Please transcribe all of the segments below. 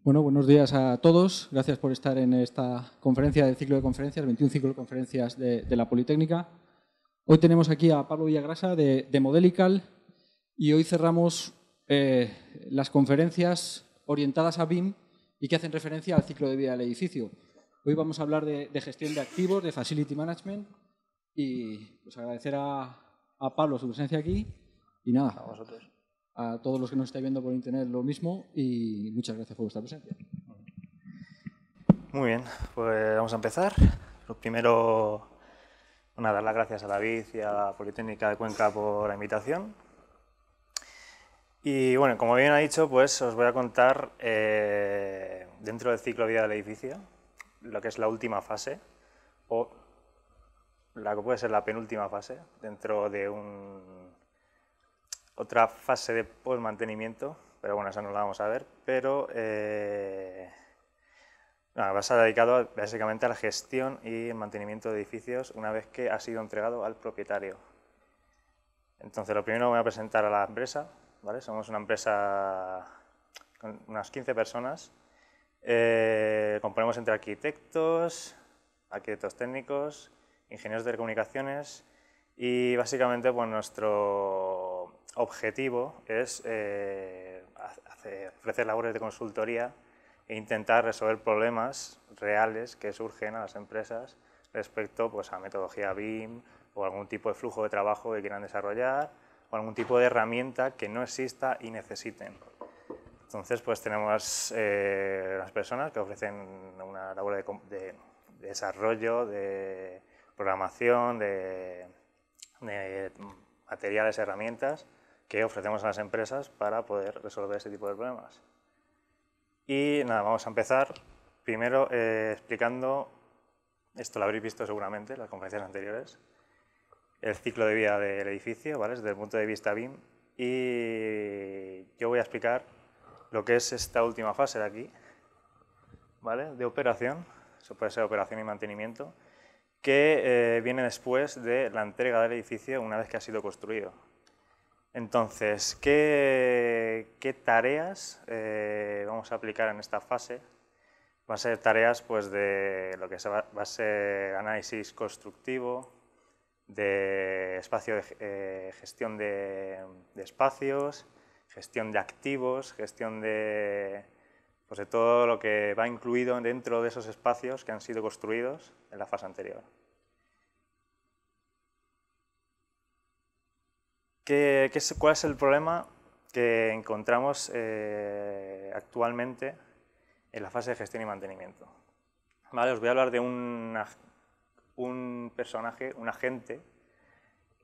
Bueno, buenos días a todos. Gracias por estar en esta conferencia del ciclo de conferencias, 21 ciclo de conferencias de la Politécnica. Hoy tenemos aquí a Pablo Villagrasa de Modelical y hoy cerramos las conferencias orientadas a BIM y que hacen referencia al ciclo de vida del edificio. Hoy vamos a hablar de gestión de activos, de Facility Management y pues agradecer a Pablo su presencia aquí y nada. A vosotros. A todos los que nos estáis viendo por internet lo mismo y muchas gracias por vuestra presencia. Muy bien, pues vamos a empezar. Lo primero, dar las gracias a David y a la Politécnica de Cuenca por la invitación. Y bueno, como bien ha dicho, pues os voy a contar dentro del ciclo de vida del edificio lo que es la última fase o la que puede ser la penúltima fase dentro de otra fase de post-mantenimiento, pero bueno, esa no la vamos a ver, pero va a estar dedicado básicamente a la gestión y el mantenimiento de edificios una vez que ha sido entregado al propietario. Entonces, lo primero voy a presentar a la empresa, ¿vale? Somos una empresa con unas 15 personas, componemos entre arquitectos técnicos, ingenieros de telecomunicaciones y básicamente pues, nuestro objetivo es ofrecer labores de consultoría e intentar resolver problemas reales que surgen a las empresas respecto pues, a metodología BIM o algún tipo de flujo de trabajo que quieran desarrollar o algún tipo de herramienta que no exista y necesiten. Entonces, pues tenemos las personas que ofrecen una labor de desarrollo, de programación, de materiales, herramientas que ofrecemos a las empresas para poder resolver ese tipo de problemas. Y nada, vamos a empezar primero explicando, esto lo habréis visto seguramente en las conferencias anteriores, el ciclo de vida del edificio, ¿vale? Desde el punto de vista BIM, y yo voy a explicar lo que es esta última fase de aquí, ¿vale? De operación, eso puede ser operación y mantenimiento, que viene después de la entrega del edificio una vez que ha sido construido. Entonces, ¿qué tareas vamos a aplicar en esta fase? Va a ser tareas pues, de lo que va a ser análisis constructivo, de espacio gestión de espacios, gestión de activos, gestión de todo lo que va incluido dentro de esos espacios que han sido construidos en la fase anterior. ¿Cuál es el problema que encontramos actualmente en la fase de gestión y mantenimiento? Vale, os voy a hablar de un personaje, un agente,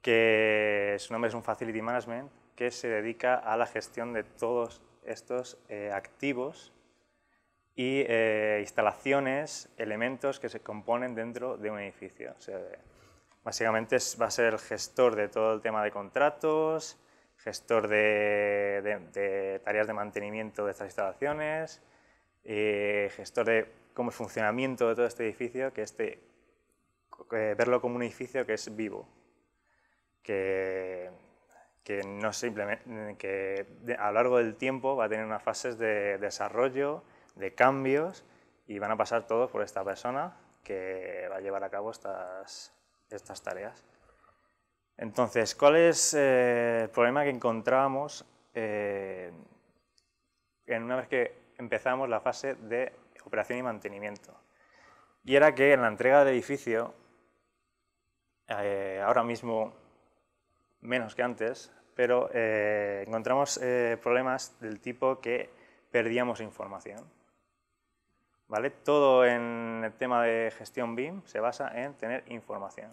que su nombre es un Facility Management, que se dedica a la gestión de todos estos activos y instalaciones, elementos que se componen dentro de un edificio. O sea, básicamente va a ser el gestor de todo el tema de contratos, gestor de tareas de mantenimiento de estas instalaciones, gestor de cómo es el funcionamiento de todo este edificio, verlo como un edificio que es vivo, que no simplemente, que a lo largo del tiempo va a tener unas fases de desarrollo, de cambios, y van a pasar todos por esta persona que va a llevar a cabo estas tareas. Entonces, ¿cuál es el problema que encontrábamos una vez que empezamos la fase de operación y mantenimiento? Y era que en la entrega del edificio, ahora mismo menos que antes, pero encontramos problemas del tipo que perdíamos información. ¿Vale? Todo en el tema de gestión BIM se basa en tener información.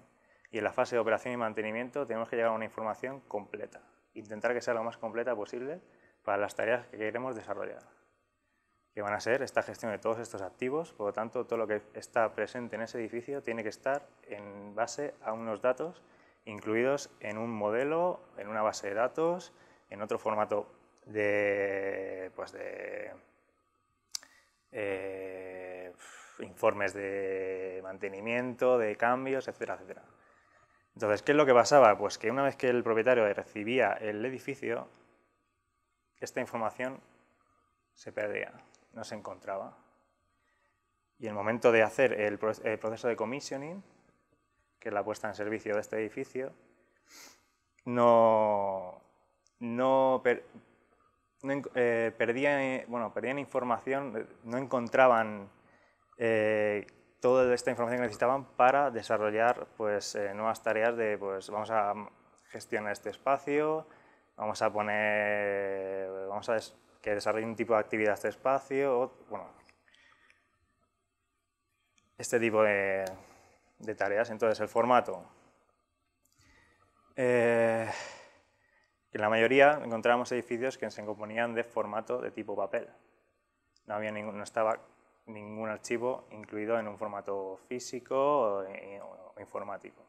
Y en la fase de operación y mantenimiento tenemos que llegar a una información completa. Intentar que sea lo más completa posible para las tareas que queremos desarrollar. Que van a ser esta gestión de todos estos activos, por lo tanto, todo lo que está presente en ese edificio tiene que estar en base a unos datos incluidos en un modelo, en una base de datos, en otro formato de informes de mantenimiento, de cambios, etcétera, etcétera. Entonces, ¿qué es lo que pasaba? Pues que una vez que el propietario recibía el edificio, esta información se perdía. no se encontraba. Y en el momento de hacer el proceso de commissioning, que es la puesta en servicio de este edificio, perdían información, no encontraban toda esta información que necesitaban para desarrollar pues, nuevas tareas de, pues, vamos a gestionar este espacio, vamos a que desarrolle un tipo de actividad este espacio, bueno, este tipo de tareas. Entonces, el formato. En la mayoría encontramos edificios que se componían de formato de tipo papel. No estaba ningún archivo incluido en un formato físico o informático.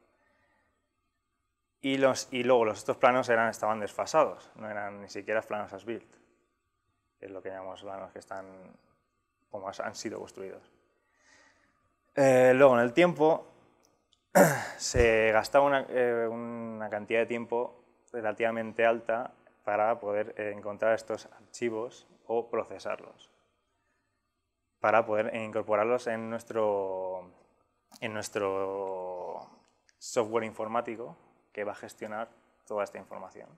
Y luego estos planos estaban desfasados, no eran ni siquiera planos as-built, que es lo que llamamos planos que están como han sido construidos. Luego, en el tiempo, se gastaba una cantidad de tiempo relativamente alta para poder encontrar estos archivos o procesarlos, para poder incorporarlos en nuestro software informático que va a gestionar toda esta información.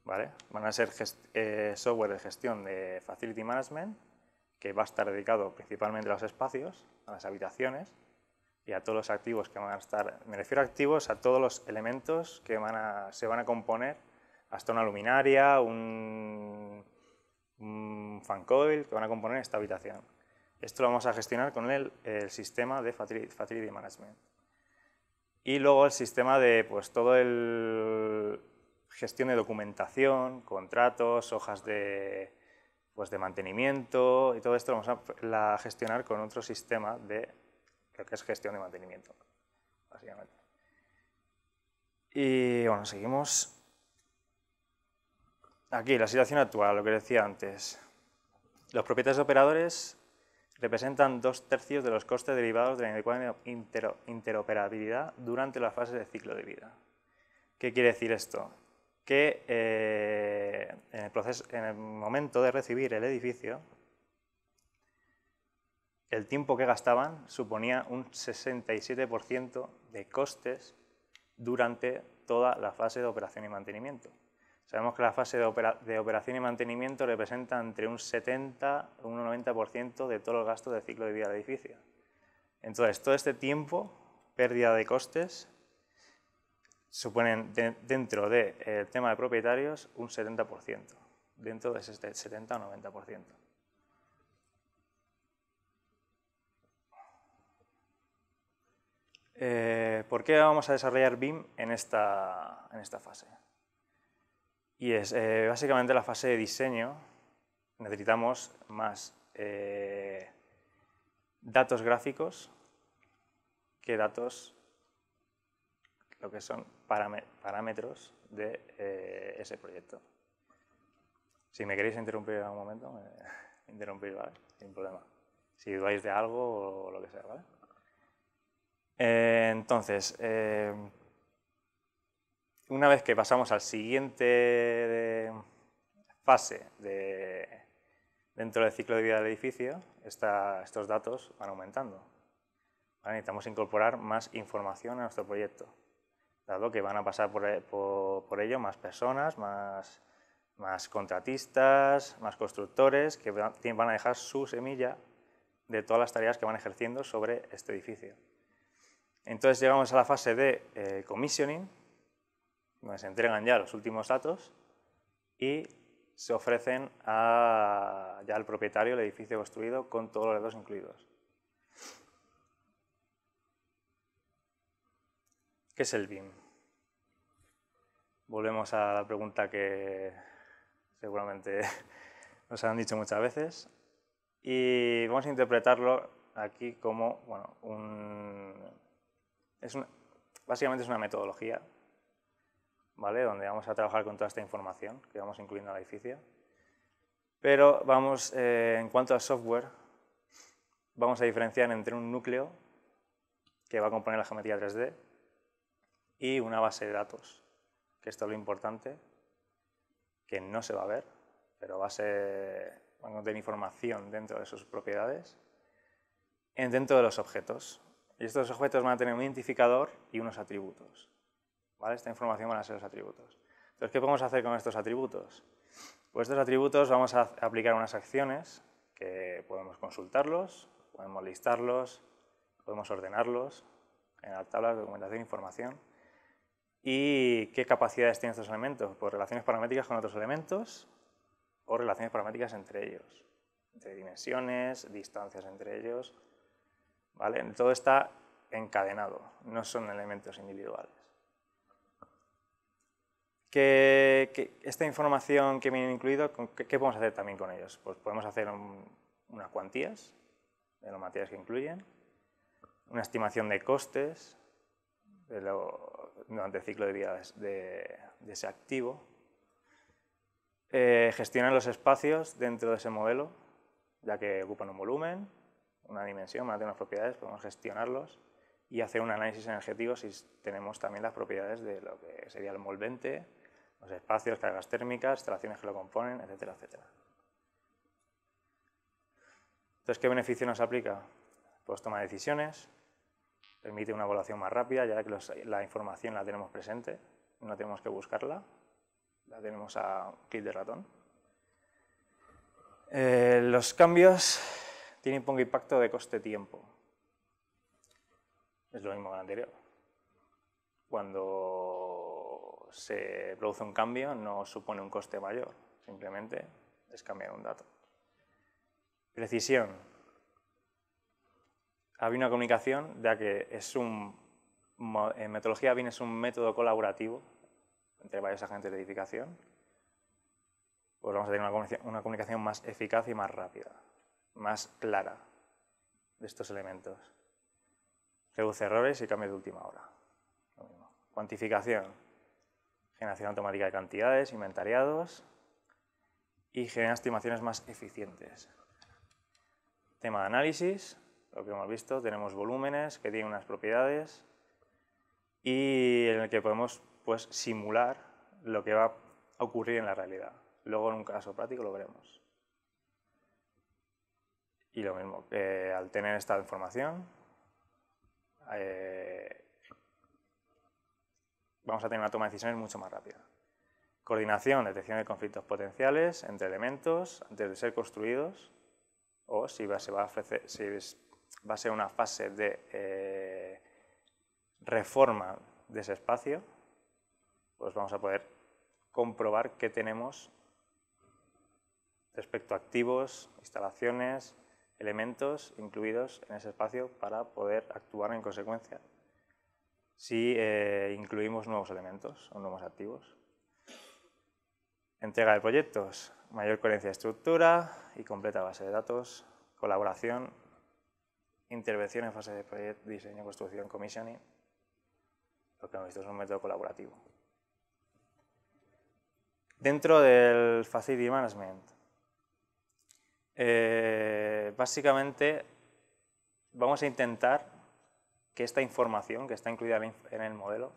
¿Vale? Van a ser software de gestión de Facility Management, que va a estar dedicado principalmente a los espacios, a las habitaciones y a todos los activos que van a estar. Me refiero a activos a todos los elementos que se van a componer, hasta una luminaria, un fan coil, que van a componer esta habitación. Esto lo vamos a gestionar con el sistema de Facility Management. Y luego el sistema de pues, todo el gestión de documentación, contratos, hojas de mantenimiento, y todo esto lo vamos a gestionar con otro sistema de lo que es gestión de mantenimiento, básicamente. Y bueno, seguimos. Aquí, la situación actual, lo que decía antes. Los propietarios operadores representan 2/3 de los costes derivados de la inadecuada interoperabilidad durante la fase de ciclo de vida. ¿Qué quiere decir esto? Que en el momento de recibir el edificio, el tiempo que gastaban suponía un 67% de costes durante toda la fase de operación y mantenimiento. Sabemos que la fase de operación y mantenimiento representa entre un 70 y un 90% de todos los gastos del ciclo de vida del edificio. Entonces, todo este tiempo, pérdida de costes, suponen dentro del tema de propietarios un 70%, dentro de ese 70 o 90%. ¿Por qué vamos a desarrollar BIM en esta fase? Y es básicamente la fase de diseño. Necesitamos más datos gráficos que datos, lo que son parámetros de ese proyecto. Si me queréis interrumpir en algún momento, interrumpir, ¿vale? Sin problema. Si dudáis de algo o lo que sea, ¿vale? Entonces, una vez que pasamos al siguiente fase dentro del ciclo de vida del edificio, estos datos van aumentando. ¿Vale? Necesitamos incorporar más información a nuestro proyecto, dado que van a pasar por ello más personas, más contratistas, más constructores, que van a dejar su semilla de todas las tareas que van ejerciendo sobre este edificio. Entonces llegamos a la fase de commissioning, donde se entregan ya los últimos datos y se ofrecen ya al propietario el edificio construido con todos los datos incluidos. ¿Qué es el BIM? Volvemos a la pregunta que seguramente nos han dicho muchas veces y vamos a interpretarlo aquí como, bueno, básicamente es una metodología, ¿vale? Donde vamos a trabajar con toda esta información que vamos incluyendo en el edificio. Pero vamos, en cuanto al software, vamos a diferenciar entre un núcleo que va a componer la geometría 3D y una base de datos, que esto es lo importante, que no se va a ver, pero va a ser van a contener información dentro de sus propiedades, dentro de los objetos. Y estos objetos van a tener un identificador y unos atributos. ¿Vale? Esta información van a ser los atributos. Entonces, ¿qué podemos hacer con estos atributos? Pues estos atributos vamos a aplicar unas acciones que podemos consultarlos, podemos listarlos, podemos ordenarlos, generar tablas, documentación, información. ¿Y qué capacidades tienen estos elementos? Pues relaciones paramétricas con otros elementos o relaciones paramétricas entre ellos, entre dimensiones, distancias entre ellos. ¿Vale? Todo está encadenado, no son elementos individuales. Esta información que viene incluido, ¿qué podemos hacer también con ellos? Pues podemos hacer unas cuantías de los materiales que incluyen, una estimación de costes durante el ciclo de vida de ese activo, gestionar los espacios dentro de ese modelo, ya que ocupan un volumen, una dimensión, van a tener unas propiedades, podemos gestionarlos y hacer un análisis energético si tenemos también las propiedades de lo que sería el envolvente, los espacios, cargas térmicas, instalaciones que lo componen, etcétera, etcétera. Entonces, ¿qué beneficio nos aplica? Pues toma decisiones, permite una evaluación más rápida, ya que la información la tenemos presente, no tenemos que buscarla, la tenemos a clic de ratón. Los cambios tienen poco impacto de coste-tiempo. Es lo mismo que el anterior. Cuando se produce un cambio no supone un coste mayor, simplemente es cambiar un dato. Precisión. Había una comunicación, ya que en metodología BIM es un método colaborativo entre varios agentes de edificación. Pues vamos a tener una comunicación más eficaz y más rápida, más clara de estos elementos. Reduce errores y cambios de última hora. Lo mismo. Cuantificación. Generación automática de cantidades, inventariados y genera estimaciones más eficientes. Tema de análisis. Lo que hemos visto, tenemos volúmenes que tienen unas propiedades y en el que podemos pues, simular lo que va a ocurrir en la realidad. Luego en un caso práctico lo veremos. Y lo mismo, al tener esta información vamos a tener una toma de decisiones mucho más rápida. Coordinación, detección de conflictos potenciales entre elementos antes de ser construidos o si va a ser una fase de reforma de ese espacio, pues vamos a poder comprobar qué tenemos respecto a activos, instalaciones, elementos incluidos en ese espacio para poder actuar en consecuencia si incluimos nuevos elementos o nuevos activos. Entrega de proyectos, mayor coherencia de estructura y completa base de datos, colaboración, intervención en fase de proyecto, diseño, construcción, commissioning. Lo que hemos visto es un método colaborativo. Dentro del Facility Management, básicamente vamos a intentar que esta información que está incluida en el modelo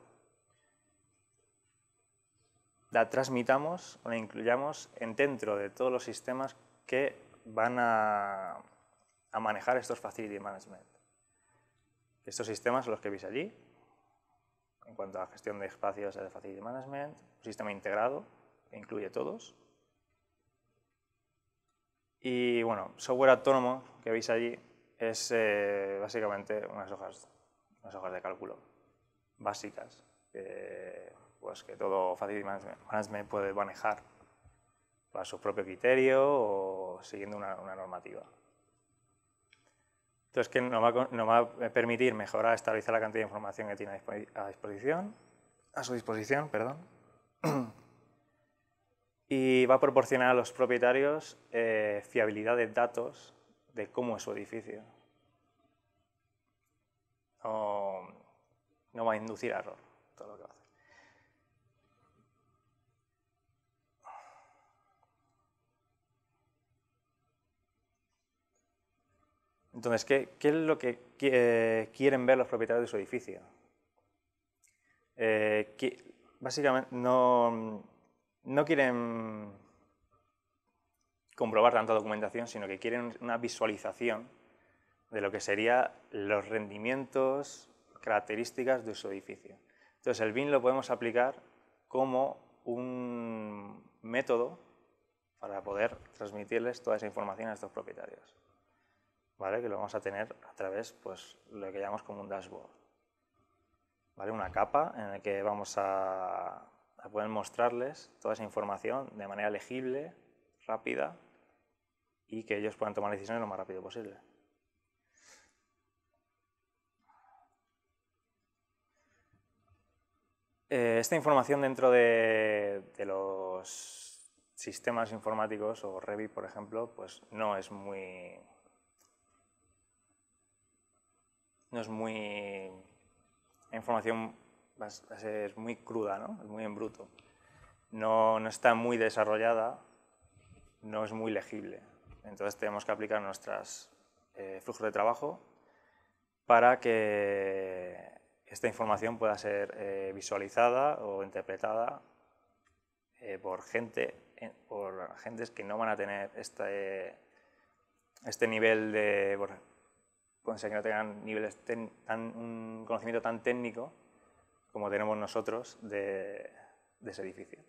la transmitamos o la incluyamos dentro de todos los sistemas que van a manejar estos Facility Management. Estos sistemas son los que veis allí, en cuanto a gestión de espacios de Facility Management, un sistema integrado que incluye todos. Y bueno, software autónomo que veis allí es básicamente unas hojas de cálculo básicas pues que todo Facility Management puede manejar para su propio criterio o siguiendo una normativa. Entonces, ¿qué nos va a permitir mejorar, estabilizar la cantidad de información que tiene a su disposición, y va a proporcionar a los propietarios fiabilidad de datos de cómo es su edificio. No va a inducir a error todo lo que va a hacer. Entonces, ¿qué es lo que quieren ver los propietarios de su edificio? Básicamente no quieren comprobar tanta documentación, sino que quieren una visualización de lo que serían los rendimientos, características de su edificio. Entonces, el BIM lo podemos aplicar como un método para poder transmitirles toda esa información a estos propietarios, ¿vale? Que lo vamos a tener a través, pues, lo que llamamos como un dashboard, ¿vale? Una capa en la que vamos a poder mostrarles toda esa información de manera legible, rápida, y que ellos puedan tomar decisiones lo más rápido posible. Esta información dentro de los sistemas informáticos o Revit, por ejemplo, pues no es muy información es muy cruda, ¿no? Es muy en bruto. No está muy desarrollada, no es muy legible. Entonces tenemos que aplicar nuestros flujos de trabajo para que esta información pueda ser visualizada o interpretada por gentes que no van a tener este nivel de... Puede ser que no tengan un conocimiento tan técnico como tenemos nosotros de ese edificio.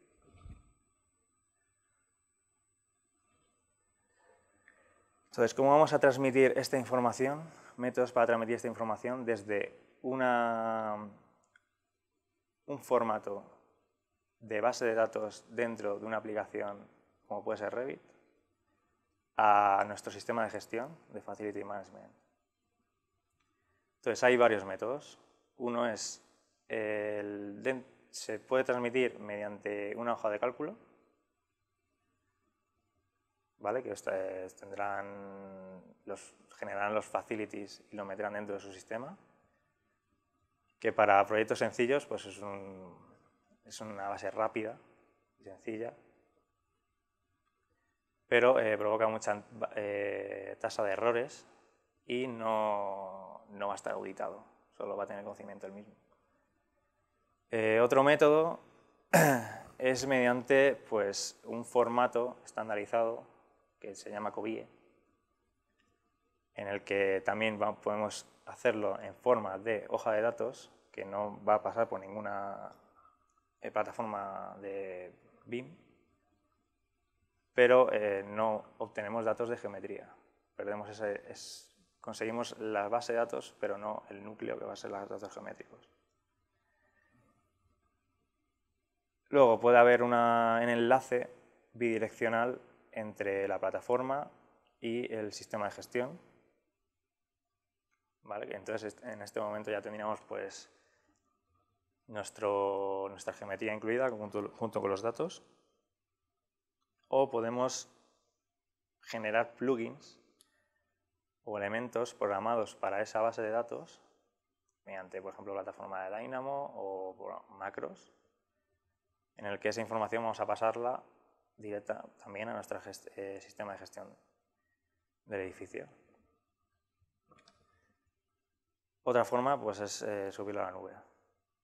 Entonces, ¿cómo vamos a transmitir esta información? Métodos para transmitir esta información desde un formato de base de datos dentro de una aplicación como puede ser Revit a nuestro sistema de gestión de Facility Management. Entonces, hay varios métodos. Uno es, se puede transmitir mediante una hoja de cálculo, ¿vale? Que generarán los facilities y lo meterán dentro de su sistema, que para proyectos sencillos pues es una base rápida y sencilla, pero provoca mucha tasa de errores y no va a estar auditado, solo va a tener conocimiento el mismo. Otro método es mediante pues, un formato estandarizado que se llama COBIE, en el que también podemos hacerlo en forma de hoja de datos, que no va a pasar por ninguna plataforma de BIM, pero no obtenemos datos de geometría. Conseguimos la base de datos, pero no el núcleo que va a ser los datos geométricos. Luego puede haber un enlace bidireccional entre la plataforma y el sistema de gestión, ¿vale? Entonces, en este momento ya tendríamos pues, nuestra geometría incluida junto con los datos, o podemos generar plugins o elementos programados para esa base de datos mediante, por ejemplo, plataforma de Dynamo o macros, en el que esa información vamos a pasarla directa también a nuestro sistema de gestión del edificio. Otra forma pues, es subirlo a la nube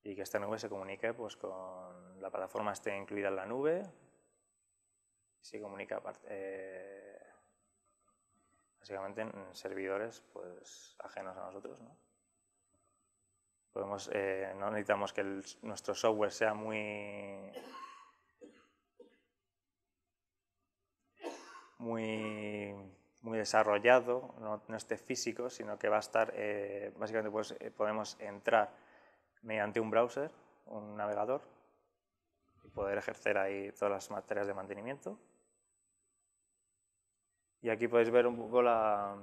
y que esta nube se comunique pues, con la plataforma esté incluida en la nube y se comunica básicamente en servidores pues, ajenos a nosotros, ¿no? No necesitamos que nuestro software sea muy desarrollado, no esté físico, sino que va a estar, básicamente pues, podemos entrar mediante un browser, un navegador, y poder ejercer ahí todas las materias de mantenimiento. Y aquí podéis ver un poco lo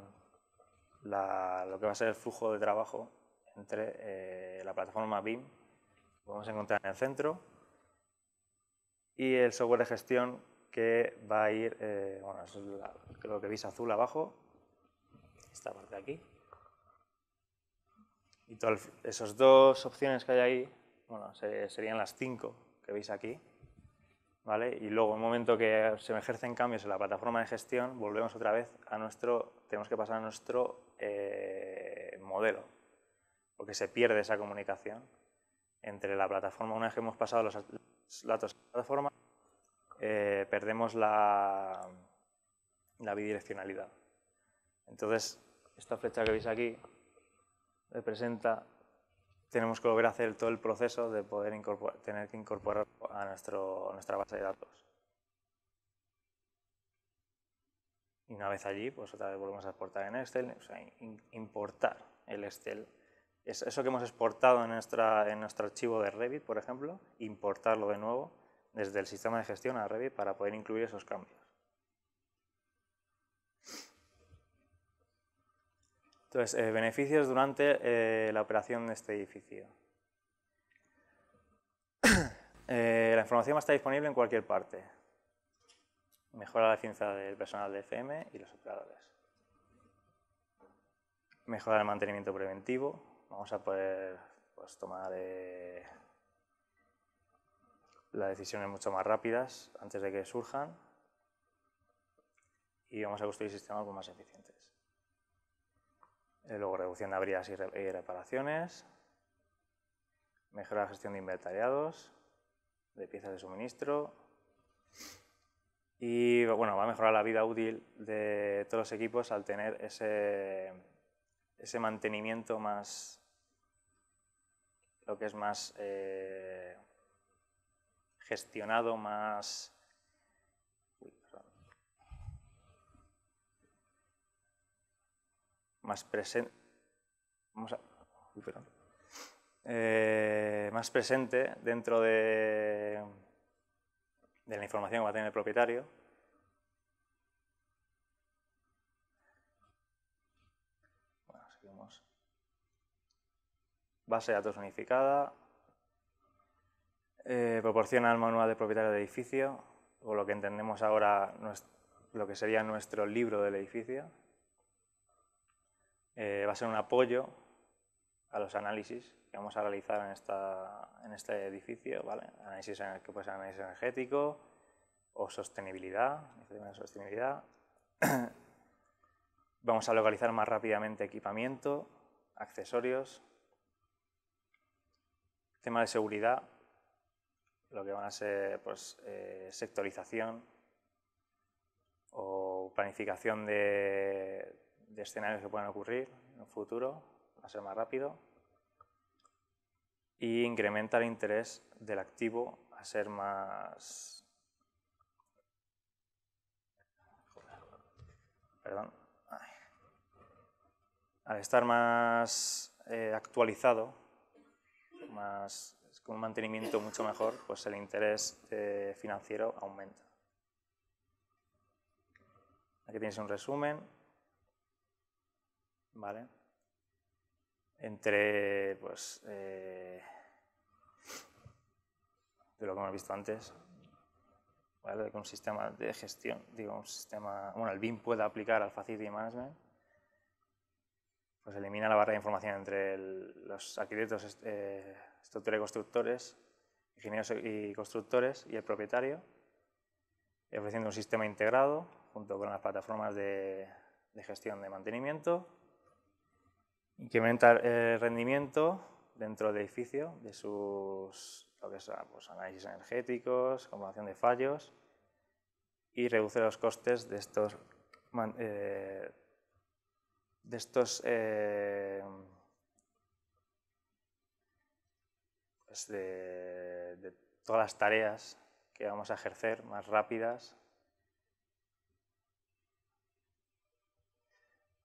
que va a ser el flujo de trabajo entre la plataforma BIM, que podemos encontrar en el centro, y el software de gestión que va a ir, bueno, eso es lo que veis azul abajo, esta parte de aquí. Y todas esas dos opciones que hay ahí, bueno, serían las 5 que veis aquí, ¿vale? Y luego, en el momento que se ejercen cambios en la plataforma de gestión, volvemos otra vez tenemos que pasar a nuestro modelo, porque se pierde esa comunicación entre la plataforma. Una vez que hemos pasado los datos a la plataforma, perdemos la la bidireccionalidad. Entonces, esta flecha que veis aquí representa, tenemos que volver a hacer todo el proceso de poder tener que incorporar a nuestra base de datos. Y una vez allí, pues otra vez volvemos a exportar en Excel, o sea, importar el Excel. Eso que hemos exportado en nuestro archivo de Revit, por ejemplo, importarlo de nuevo desde el sistema de gestión a Revit para poder incluir esos cambios. Entonces, beneficios durante la operación de este edificio. La información va a estar disponible en cualquier parte. Mejora la eficiencia del personal de FM y los operadores. Mejora el mantenimiento preventivo. Vamos a poder tomar las decisiones mucho más rápidas antes de que surjan. Y vamos a construir sistemas más eficientes. Luego, reducción de averías y reparaciones. Mejora la gestión de inventariados, de piezas de suministro. Y bueno, va a mejorar la vida útil de todos los equipos al tener ese mantenimiento más, lo que es más gestionado, más presente, más presente dentro de la información que va a tener el propietario. Bueno, seguimos. Base de datos unificada. Proporciona el manual de propietario del edificio, o lo que entendemos ahora, lo que sería nuestro libro del edificio. Va a ser un apoyo a los análisis que vamos a realizar en este edificio, ¿vale? Análisis que puede ser análisis energético o sostenibilidad. Vamos a localizar más rápidamente equipamiento, accesorios, tema de seguridad, lo que van a ser sectorización o planificación de escenarios que puedan ocurrir en un futuro, va a ser más rápido. Y incrementa el interés del activo a ser más... Al estar más actualizado, con un mantenimiento mucho mejor, pues el interés financiero aumenta. Aquí tienes un resumen, ¿vale? Entre, de lo que hemos visto antes, ¿vale? Que un sistema de gestión, el BIM puede aplicar al Facility Management, pues elimina la barrera de información entre los arquitectos, estructura y constructores, ingenieros y constructores y el propietario, ofreciendo un sistema integrado junto con las plataformas de gestión de mantenimiento. Incrementa el rendimiento dentro del edificio de sus análisis energéticos, comprobación de fallos, y reduce los costes de todas las tareas que vamos a ejercer más rápidas.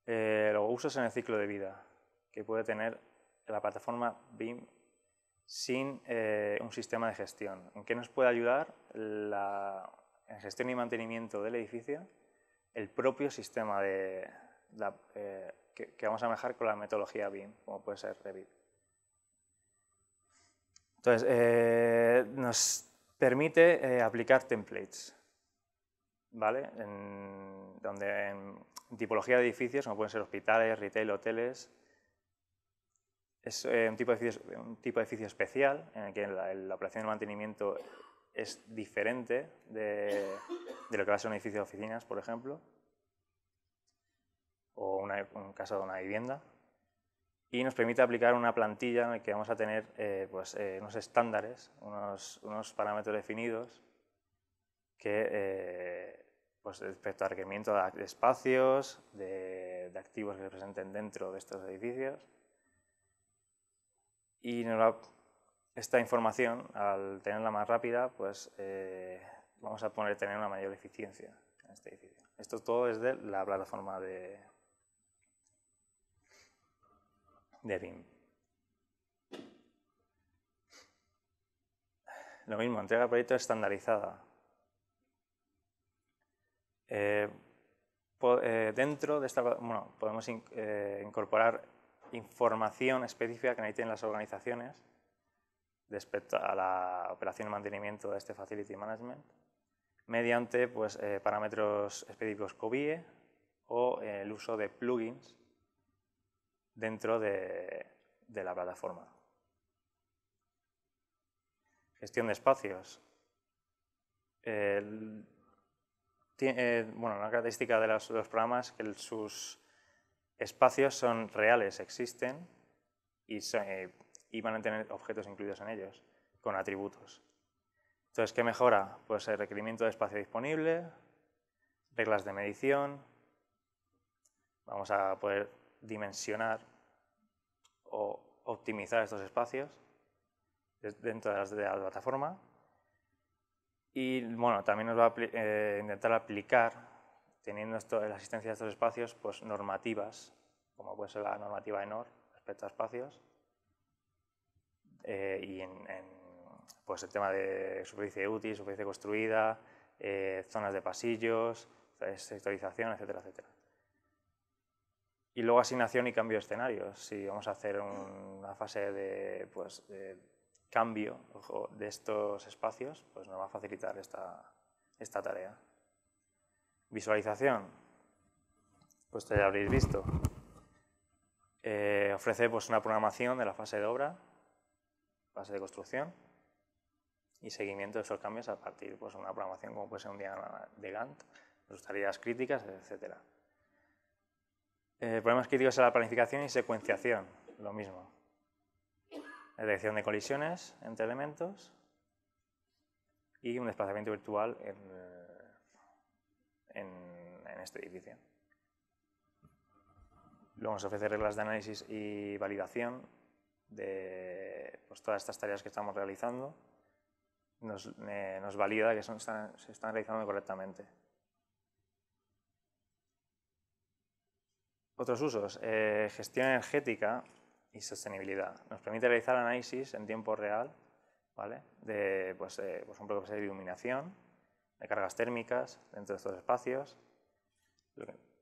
Luego, usos en el ciclo de vida que puede tener la plataforma BIM sin un sistema de gestión. ¿En qué nos puede ayudar en gestión y mantenimiento del edificio el propio sistema que vamos a manejar con la metodología BIM, como puede ser Revit? Entonces, nos permite aplicar templates, ¿vale? En tipología de edificios, como pueden ser hospitales, retail, hoteles. Es un tipo de edificio especial en el que la operación de mantenimiento es diferente de lo que va a ser un edificio de oficinas, por ejemplo, o un caso de una vivienda. Y nos permite aplicar una plantilla en la que vamos a tener unos estándares, unos parámetros definidos que pues respecto a requerimiento de espacios, de activos que se presenten dentro de estos edificios. Y esta información, al tenerla más rápida, pues vamos a tener una mayor eficiencia en este edificio. Esto todo es de la plataforma de BIM. Lo mismo, entrega de proyecto estandarizada. Dentro de esta, podemos incorporar información específica que necesiten las organizaciones respecto a la operación y mantenimiento de este Facility Management mediante pues, parámetros específicos COBIE o el uso de plugins dentro de la plataforma. Gestión de espacios. Una característica de los programas es que sus espacios son reales, existen y van a tener objetos incluidos en ellos, con atributos. Entonces, ¿qué mejora? Pues el requerimiento de espacio disponible, reglas de medición, vamos a poder dimensionar o optimizar estos espacios dentro de la plataforma. Y bueno, también nos va a intentar aplicar, teniendo la asistencia de estos espacios, pues normativas, como puede ser la normativa ENOR respecto a espacios, y pues el tema de superficie útil, superficie construida, zonas de pasillos, sectorización, etcétera, etcétera. Y luego asignación y cambio de escenarios. Si vamos a hacer una fase de cambio de estos espacios, pues nos va a facilitar esta tarea. Visualización, pues ya habréis visto. Ofrece pues, una programación de la fase de obra, fase de construcción y seguimiento de esos cambios a partir de pues, una programación como puede ser un diagrama de Gantt, sus tareas críticas, etc. Problemas críticos en la planificación y secuenciación, lo mismo. Detección de colisiones entre elementos y un desplazamiento virtual en este edificio. Luego nos ofrece reglas de análisis y validación de pues, todas estas tareas que estamos realizando. Nos valida que se están realizando correctamente. Otros usos, gestión energética y sostenibilidad. Nos permite realizar análisis en tiempo real, ¿vale? De, pues, por ejemplo, de iluminación, de cargas térmicas dentro de estos espacios.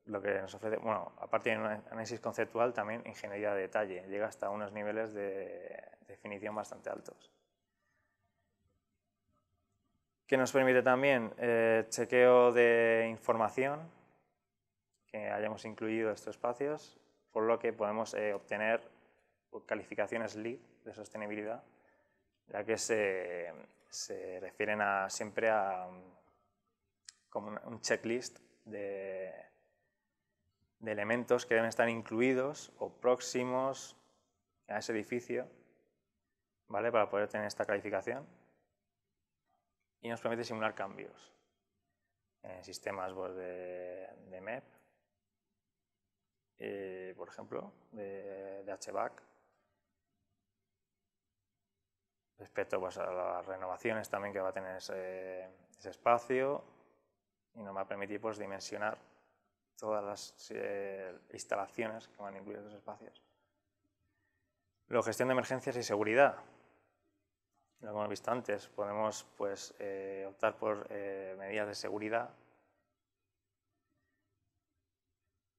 Lo que nos ofrece, bueno, aparte de un análisis conceptual, también ingeniería de detalle. Llega hasta unos niveles de definición bastante altos. ¿Qué nos permite también? Chequeo de información que hayamos incluido estos espacios, por lo que podemos obtener calificaciones LEED de sostenibilidad, ya que se refieren siempre a como un checklist de elementos que deben estar incluidos o próximos a ese edificio, ¿vale? Para poder tener esta calificación, y nos permite simular cambios en sistemas pues, de MEP, por ejemplo, de HVAC, respecto pues, a las renovaciones también que va a tener ese espacio, y nos va a permitir pues, dimensionar todas las instalaciones que van a incluir esos espacios. Luego, gestión de emergencias y seguridad. Lo hemos visto antes, podemos pues, optar por medidas de seguridad,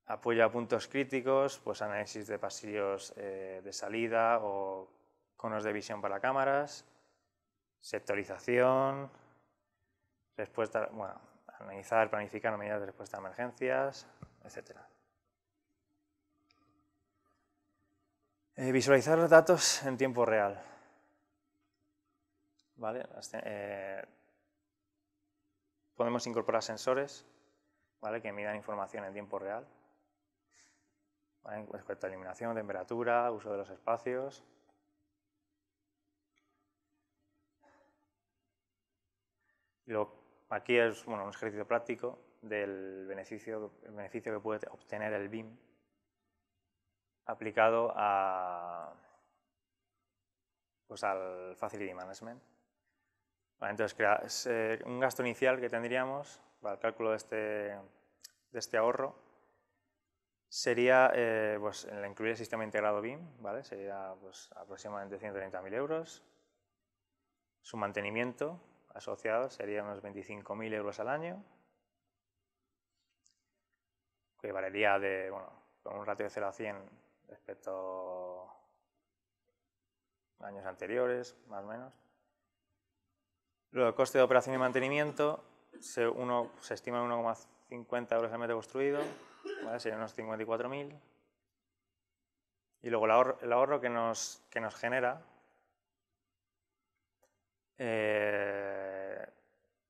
apoyo a puntos críticos, pues análisis de pasillos de salida o conos de visión para cámaras, sectorización, respuesta, bueno, analizar, planificar medidas de respuesta a emergencias, etc. Visualizar los datos en tiempo real. ¿Vale? Podemos incorporar sensores, ¿vale? Que midan información en tiempo real, ¿vale? Respecto a iluminación, temperatura, uso de los espacios. Luego, aquí es un ejercicio práctico del beneficio que puede obtener el BIM aplicado pues al Facility Management. Vale, entonces, un gasto inicial que tendríamos para el cálculo de este ahorro sería pues, incluir el sistema integrado BIM, ¿vale? Sería pues, aproximadamente 130.000 euros. Su mantenimiento asociado sería unos 25.000 euros al año, que variaría con un ratio de 0 a 100 respecto a años anteriores, más o menos. Luego, el coste de operación y mantenimiento se estima en 1,50 euros al metro construido, ¿vale? Serían unos 54.000. Y luego el ahorro que nos genera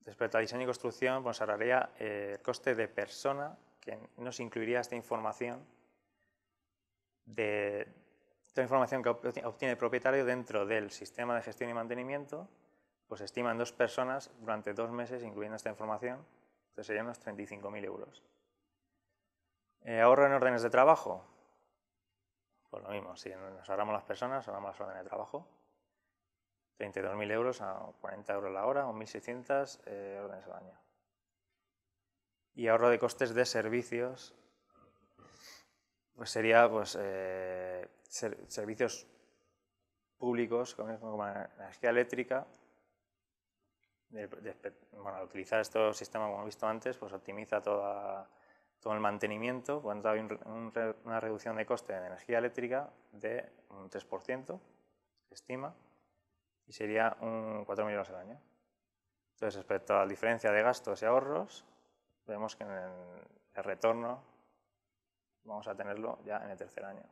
respecto a diseño y construcción, pues ahorraría el coste de persona, que nos incluiría esta información que obtiene el propietario dentro del sistema de gestión y mantenimiento, pues se estiman 2 personas durante 2 meses incluyendo esta información, entonces serían unos 35.000 euros. Ahorro en órdenes de trabajo, pues lo mismo, si nos ahorramos las personas, ahorramos las órdenes de trabajo, 32.000 euros a 40 euros la hora o 1.600 órdenes al año. Y ahorro de costes de servicios, pues sería pues, servicios públicos como la energía eléctrica. Al utilizar estos sistemas, como hemos visto antes, pues optimiza todo el mantenimiento, por lo tanto hay una reducción de coste de energía eléctrica de un 3%, se estima, y sería 4.000 euros al año. Entonces, respecto a la diferencia de gastos y ahorros, vemos que en el retorno vamos a tenerlo ya en el tercer año,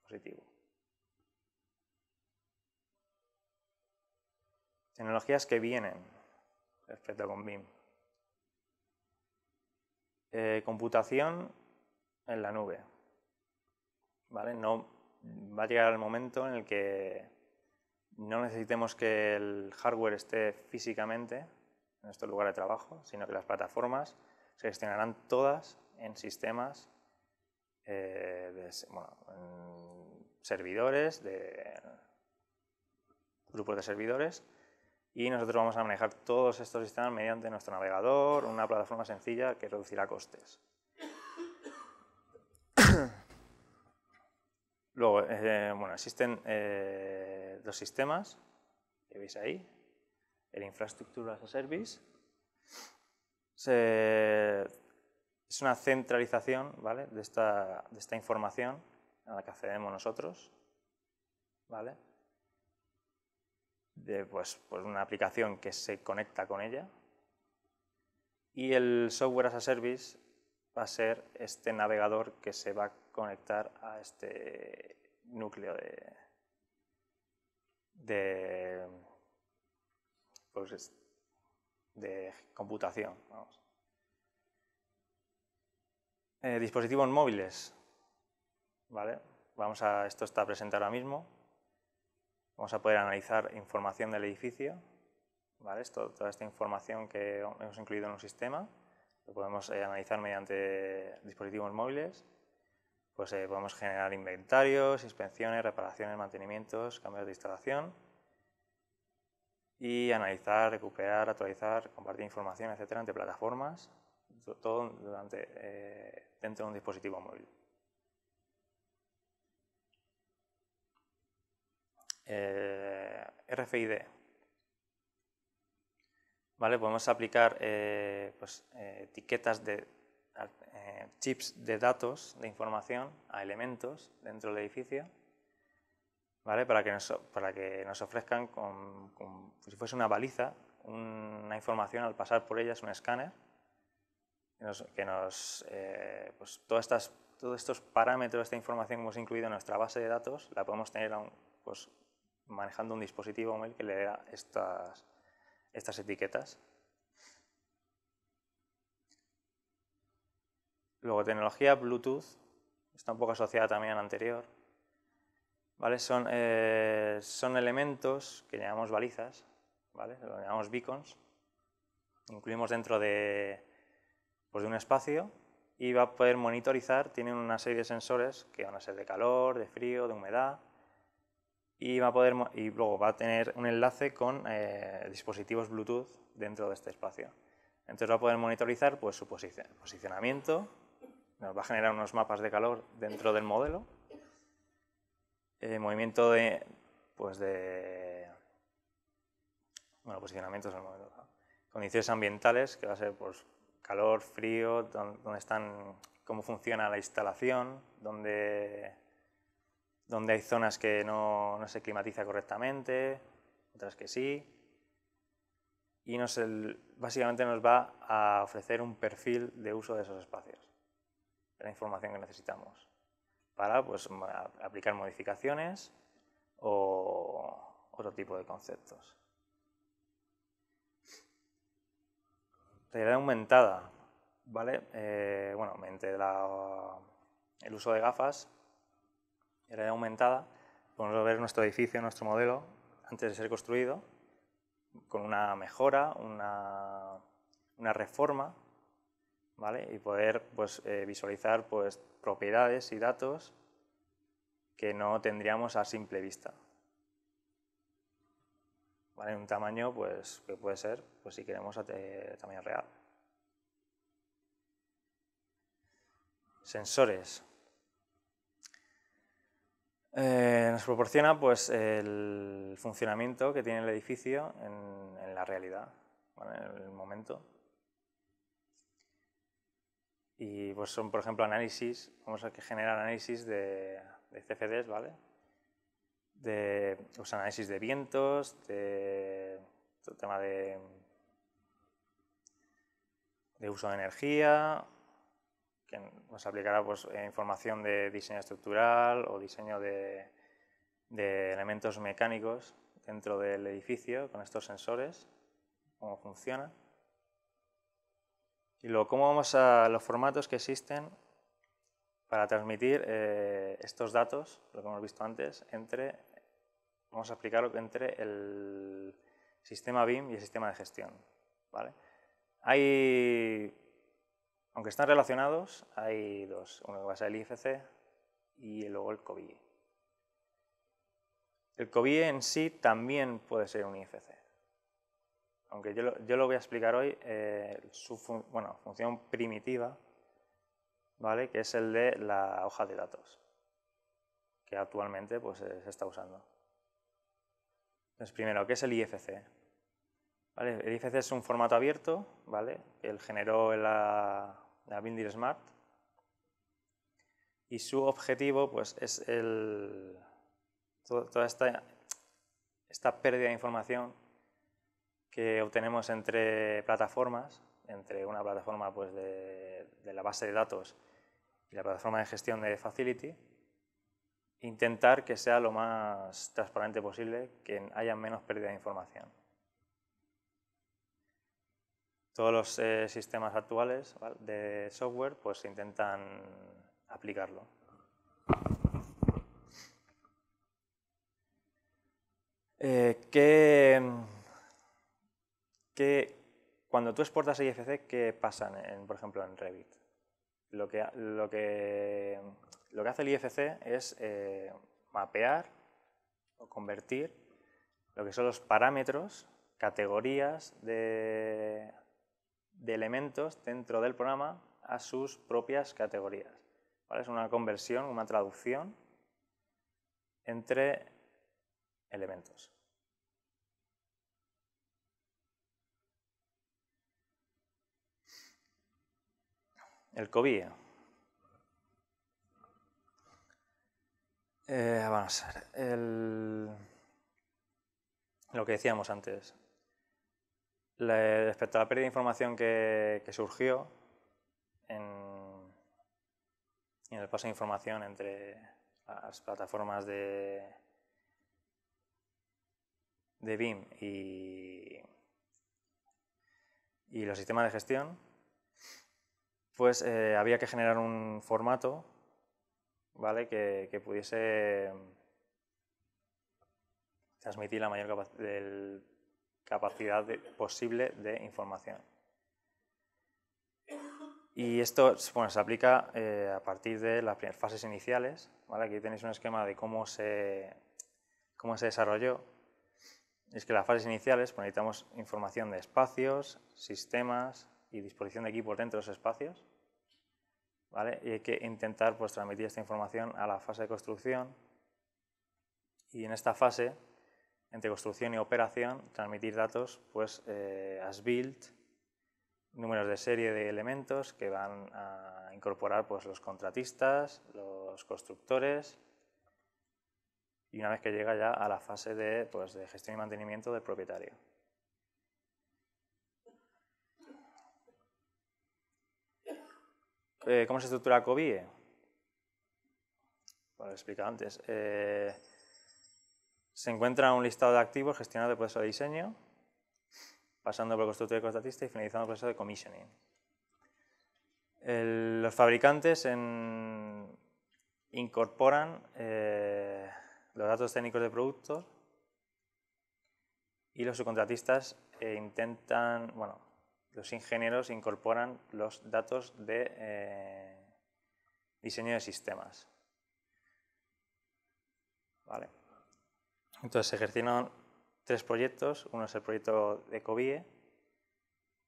positivo. Tecnologías que vienen respecto con BIM. Computación en la nube. ¿Vale? No va a llegar el momento en el que no necesitemos que el hardware esté físicamente en nuestro lugar de trabajo, sino que las plataformas se gestionarán todas en sistemas, en servidores, grupos de servidores, y nosotros vamos a manejar todos estos sistemas mediante nuestro navegador, una plataforma sencilla que reducirá costes. Luego, existen 2 sistemas que veis ahí. El Infrastructure as a Service es una centralización, ¿vale?, de esta información a la que accedemos nosotros, ¿vale?, de pues, una aplicación que se conecta con ella. Y el Software as a Service va a ser este navegador que se va a conectar a este núcleo de computación. Vamos. Dispositivos móviles. ¿Vale? Esto está presente ahora mismo. Vamos a poder analizar información del edificio. ¿Vale? Toda esta información que hemos incluido en un sistema lo podemos analizar mediante dispositivos móviles. Pues podemos generar inventarios, inspecciones, reparaciones, mantenimientos, cambios de instalación y analizar, recuperar, actualizar, compartir información, etcétera, entre plataformas, todo dentro de un dispositivo móvil. RFID. ¿Vale? Podemos aplicar etiquetas de chips de datos, de información, a elementos dentro del edificio, ¿vale? Para que nos ofrezcan, como si fuese una baliza, una información al pasar por ellas, un escáner, todos estos parámetros, esta información que hemos incluido en nuestra base de datos, la podemos tener manejando un dispositivo móvil que le dé estas etiquetas. Luego, tecnología Bluetooth, está un poco asociada también a la anterior. ¿Vale? Son elementos que llamamos balizas, ¿vale? Lo llamamos beacons, incluimos dentro de un espacio y va a poder monitorizar, tiene una serie de sensores que van a ser de calor, de frío, de humedad, y luego va a tener un enlace con dispositivos Bluetooth dentro de este espacio. Entonces va a poder monitorizar pues, su posicionamiento, nos va a generar unos mapas de calor dentro del modelo, movimiento posicionamientos del modelo, ¿no? Condiciones ambientales, que va a ser pues, calor, frío, dónde están, cómo funciona la instalación, dónde hay zonas que no se climatiza correctamente, otras que sí. Y básicamente nos va a ofrecer un perfil de uso de esos espacios, de la información que necesitamos, para pues, aplicar modificaciones o otro tipo de conceptos. Realidad aumentada, ¿vale? Mediante el uso de gafas, realidad aumentada, podemos ver nuestro edificio, nuestro modelo, antes de ser construido, con una mejora, una reforma, ¿vale? Y poder pues, visualizar pues, propiedades y datos que no tendríamos a simple vista. ¿Vale? Un tamaño pues, que puede ser, pues, si queremos, tamaño real. Sensores. Nos proporciona pues, el funcionamiento que tiene el edificio en la realidad, ¿vale? En el momento. Y pues son, por ejemplo, análisis, vamos a generar análisis de CFDs, ¿vale? Pues, análisis de vientos, de todo el tema de uso de energía, que nos aplicará pues, información de diseño estructural o diseño de elementos mecánicos dentro del edificio con estos sensores, cómo funciona. Y luego, cómo vamos a los formatos que existen para transmitir estos datos, lo que hemos visto antes, vamos a aplicarlo entre el sistema BIM y el sistema de gestión, ¿vale? Aunque están relacionados, hay dos. Uno que va a ser el IFC y luego el COBIE. El COBIE en sí también puede ser un IFC. Aunque yo lo voy a explicar hoy, su función primitiva, ¿vale? Que es el de la hoja de datos, que actualmente pues, se está usando. Entonces, primero, ¿qué es el IFC? ¿Vale? El IFC es un formato abierto, ¿vale? Que él generó la Building Smart, y su objetivo pues, es toda esta pérdida de información que obtenemos entre plataformas, entre una plataforma pues, de la base de datos y la plataforma de gestión de Facility, intentar que sea lo más transparente posible, que haya menos pérdida de información. Todos los sistemas actuales, ¿vale?, de software pues intentan aplicarlo. Cuando tú exportas IFC, ¿qué pasa, por ejemplo, en Revit? Lo que hace el IFC es mapear o convertir lo que son los parámetros, categorías de elementos dentro del programa a sus propias categorías, ¿vale? Es una conversión, una traducción entre elementos. El COBIE. Vamos a ver. Lo que decíamos antes. Respecto a la pérdida de información que surgió en el paso de información entre las plataformas de BIM y los sistemas de gestión, pues había que generar un formato, ¿vale?, que pudiese transmitir la mayor capacidad posible de información. Y esto, bueno, se aplica a partir de las primeras fases iniciales, ¿vale? Aquí tenéis un esquema de cómo se desarrolló. Es que las fases iniciales pues, necesitamos información de espacios, sistemas y disposición de equipos dentro de los espacios, ¿vale? Y hay que intentar pues, transmitir esta información a la fase de construcción y en esta fase, entre construcción y operación, transmitir datos pues, as built, números de serie de elementos que van a incorporar pues, los contratistas, los constructores y una vez que llega ya a la fase de gestión y mantenimiento del propietario. ¿Cómo se estructura COBIE? Pues lo he explicado antes. Se encuentra un listado de activos gestionado el proceso de diseño, pasando por el constructor y contratista y finalizando el proceso de commissioning. Los fabricantes incorporan los datos técnicos de productos y los subcontratistas los ingenieros incorporan los datos de diseño de sistemas. ¿Vale? Entonces se gestionan 3 proyectos. Uno es el proyecto de COBIE,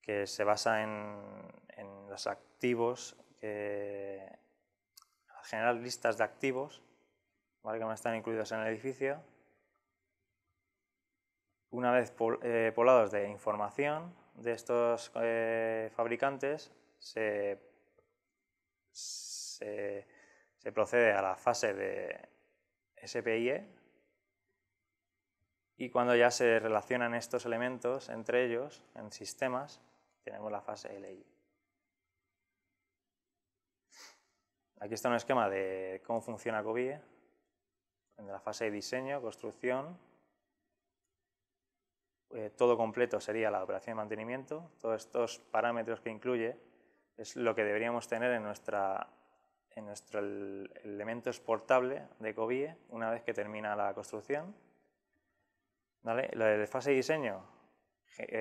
que se basa en los activos, generar listas de activos, ¿vale? Que van a estar incluidos en el edificio. Una vez poblados de información de estos fabricantes, se procede a la fase de SPIE y cuando ya se relacionan estos elementos entre ellos en sistemas, tenemos la fase LI. Aquí está un esquema de cómo funciona COBIE, en la fase de diseño, construcción. Todo completo sería la operación de mantenimiento. Todos estos parámetros que incluye es lo que deberíamos tener en nuestro elemento exportable de COBIE una vez que termina la construcción. ¿Vale? La de fase de diseño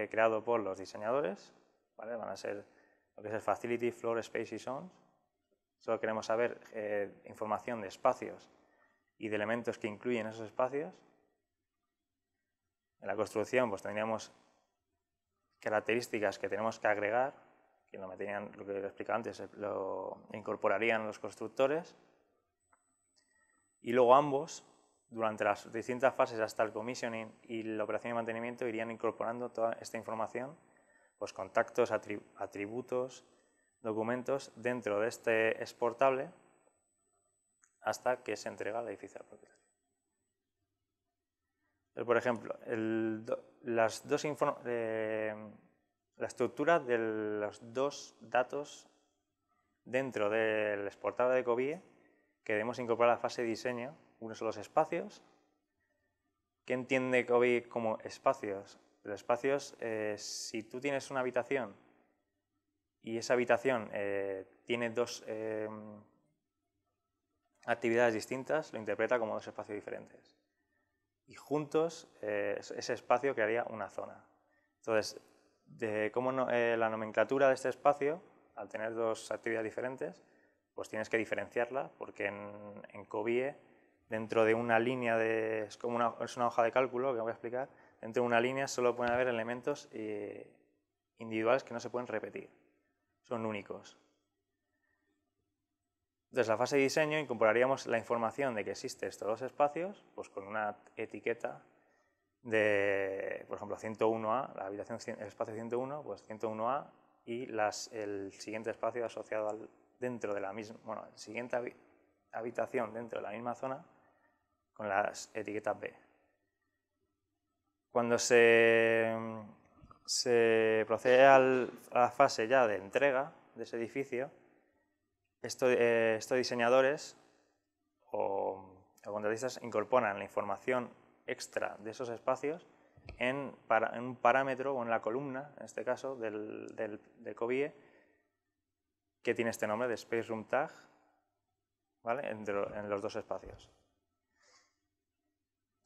creado por los diseñadores, ¿vale? Van a ser lo que es el Facility, Floor, Space y Zones. Solo queremos saber información de espacios y de elementos que incluyen esos espacios. En la construcción pues tendríamos características que tenemos que agregar, que lo que he explicado antes, lo incorporarían los constructores. Y luego ambos, durante las distintas fases hasta el commissioning y la operación de mantenimiento, irían incorporando toda esta información, pues contactos, atributos, documentos dentro de este exportable hasta que se entrega al edificio al propietario. Entonces, por ejemplo, la estructura de los 2 datos dentro del exportable de COBIE que debemos incorporar a la fase de diseño. Uno son los espacios. ¿Qué entiende COBIE como espacios? Los espacios, si tú tienes una habitación y esa habitación tiene 2 actividades distintas, lo interpreta como 2 espacios diferentes. Y juntos ese espacio crearía una zona. Entonces, la nomenclatura de este espacio, al tener 2 actividades diferentes, pues tienes que diferenciarla, porque en COBIE, dentro de una línea es una hoja de cálculo que voy a explicar, dentro de una línea solo pueden haber elementos individuales que no se pueden repetir, son únicos. Entonces, la fase de diseño incorporaríamos la información de que existen estos 2 espacios, pues con una etiqueta de, por ejemplo, 101A, el espacio 101, pues 101A y el siguiente espacio asociado dentro de la misma, siguiente habitación dentro de la misma zona con las etiquetas B. Cuando se procede a la fase ya de entrega de ese edificio, estos diseñadores o contratistas incorporan la información extra de esos espacios en un parámetro o en la columna, en este caso, del COBIE, que tiene este nombre de Space Room Tag, ¿vale? En los 2 espacios.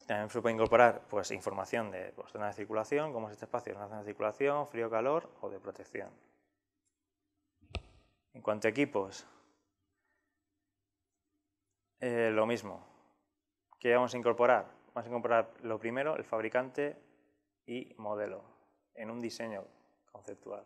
También se puede incorporar pues, información de zona de circulación, como es este espacio, una zona de circulación, frío, calor o de protección. En cuanto a equipos, lo mismo. ¿Qué vamos a incorporar? Vamos a incorporar lo primero, el fabricante y modelo, en un diseño conceptual.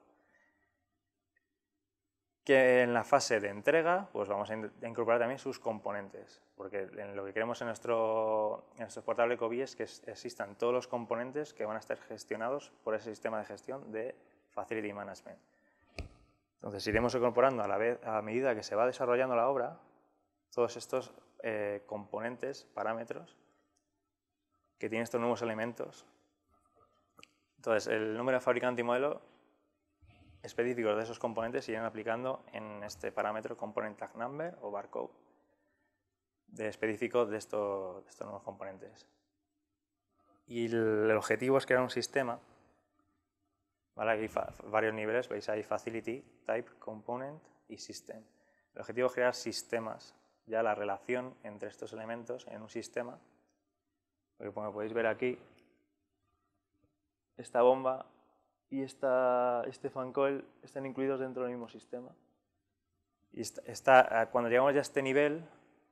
Que en la fase de entrega, pues vamos a incorporar también sus componentes, porque lo que queremos en nuestro portable COVID es que existan todos los componentes que van a estar gestionados por ese sistema de gestión de Facility Management. Entonces iremos incorporando a medida que se va desarrollando la obra todos estos componentes, parámetros que tienen estos nuevos elementos. Entonces el número de fabricante y modelo específicos de esos componentes se irán aplicando en este parámetro component tag number o barcode específico de estos nuevos componentes. Y el objetivo es crear un sistema, ¿vale? Hay varios niveles, veis ahí Facility, Type, Component y System. El objetivo es crear sistemas, ya la relación entre estos elementos en un sistema, porque como podéis ver aquí, esta bomba y este fan coil están incluidos dentro del mismo sistema. Y cuando llegamos ya a este nivel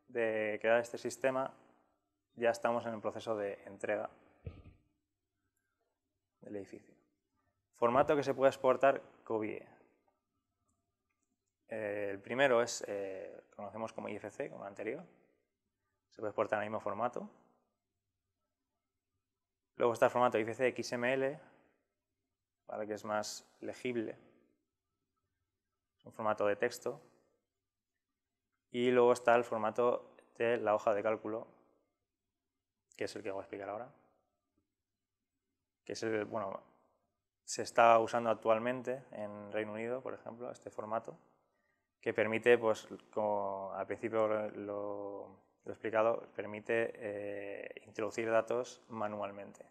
de crear este sistema, ya estamos en el proceso de entrega del edificio. Formato que se puede exportar COBIE. El primero es, conocemos como IFC, como el anterior. Se puede exportar en el mismo formato. Luego está el formato IFC XML, ¿vale? Que es más legible. Es un formato de texto. Y luego está el formato de la hoja de cálculo, que es el que voy a explicar ahora. Que es se está usando actualmente en Reino Unido, por ejemplo, este formato, que permite, pues, como al principio lo he explicado, permite introducir datos manualmente,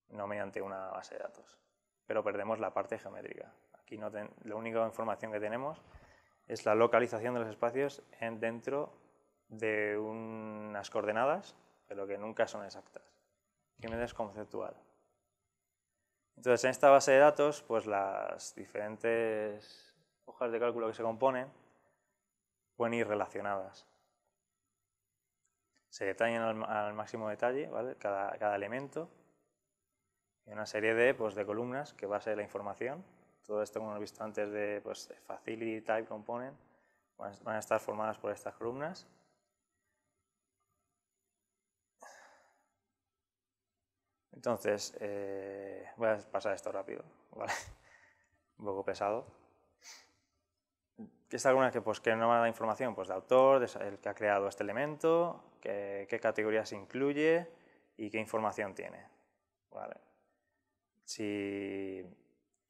no mediante una base de datos. Pero perdemos la parte geométrica. Aquí la única información que tenemos es la localización de los espacios dentro de unas coordenadas, pero que nunca son exactas. Simplemente es conceptual. Entonces, en esta base de datos, pues las diferentes hojas de cálculo que se componen pueden ir relacionadas. Se detallan al máximo detalle, ¿vale? Cada elemento y una serie de columnas que va a ser la información. Todo esto, como hemos visto antes, de Facility, Type, Component, van a estar formadas por estas columnas. Entonces, voy a pasar esto rápido, ¿vale? Un poco pesado. Esta columna que no va a dar información, pues de autor, el que ha creado este elemento, qué categorías incluye y qué información tiene, ¿vale? Si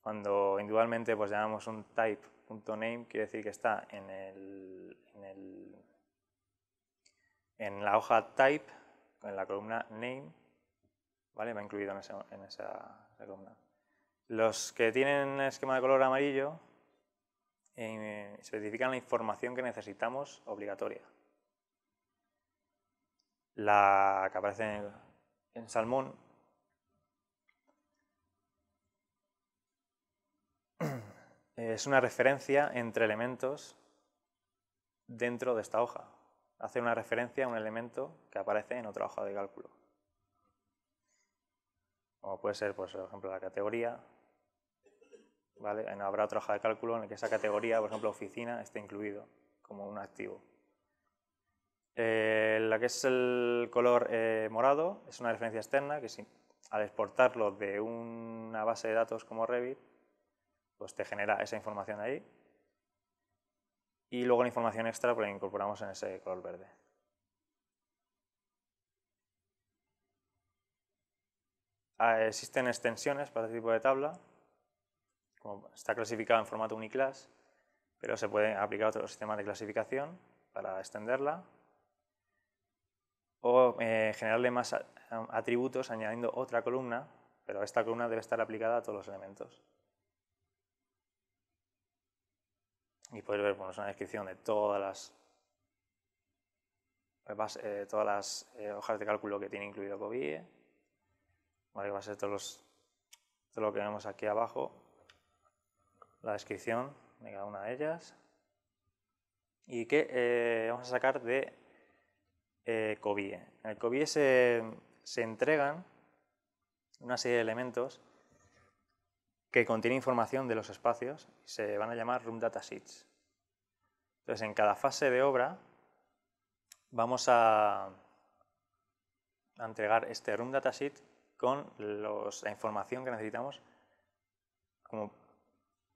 cuando individualmente pues llamamos un type.name, quiere decir que está en la hoja type, en la columna name, ¿vale? Va incluido en esa columna. Los que tienen esquema de color amarillo especifican la información que necesitamos obligatoria. La que aparece en salmón es una referencia entre elementos dentro de esta hoja. Hace una referencia a un elemento que aparece en otra hoja de cálculo. Como puede ser, pues, por ejemplo, la categoría, ¿vale? Habrá otra hoja de cálculo en la que esa categoría, por ejemplo, oficina, esté incluido como un activo. La que es el color morado es una referencia externa que al exportarlo de una base de datos como Revit, pues te genera esa información ahí. Y luego la información extra pues la incorporamos en ese color verde. Existen extensiones para este tipo de tabla. Como está clasificado en formato uniclass, pero se puede aplicar otros sistemas de clasificación para extenderla. O generarle más atributos añadiendo otra columna, pero esta columna debe estar aplicada a todos los elementos. Y podéis ver una descripción de todas las hojas de cálculo que tiene incluido COBIE. ¿Vale? Va a ser todo lo que vemos aquí abajo, la descripción de cada una de ellas y que vamos a sacar de COBIE. En el COBIE se entregan una serie de elementos que contienen información de los espacios y se van a llamar room datasheets. Entonces, en cada fase de obra vamos a entregar este room datasheet con la información que necesitamos, como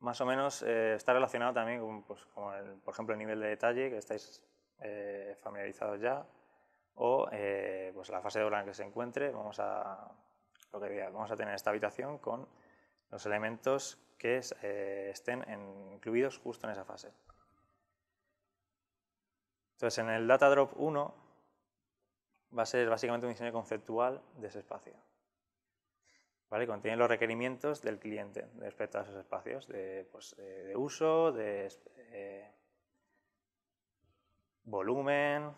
más o menos está relacionado también con, pues, por ejemplo, el nivel de detalle que estáis familiarizados ya, o pues la fase de obra en que se encuentre. Vamos a tener esta habitación con los elementos que estén incluidos justo en esa fase. Entonces, en el Datadrop 1 va a ser básicamente un diseño conceptual de ese espacio. ¿Vale? Contiene los requerimientos del cliente respecto a esos espacios de uso, de volumen,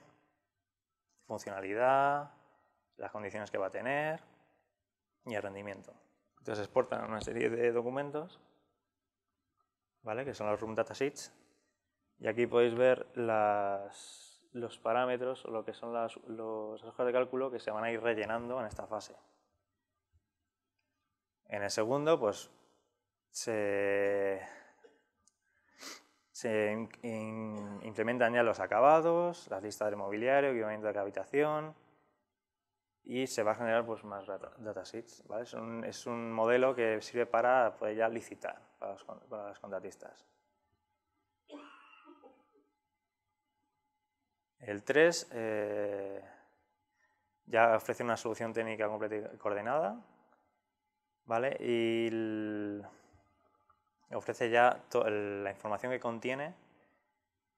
funcionalidad, las condiciones que va a tener y el rendimiento. Entonces exportan una serie de documentos, ¿vale? Que son los room datasheets, y aquí podéis ver los parámetros o lo que son las hojas de cálculo que se van a ir rellenando en esta fase. En el segundo, pues se implementan ya los acabados, las listas del mobiliario, equipamiento de cada habitación, y se va a generar pues más datasheets, ¿vale? Es un modelo que sirve para poder ya licitar para los contratistas. El 3 ya ofrece una solución técnica completa y coordinada, ¿vale? Y ofrece ya la información que contiene,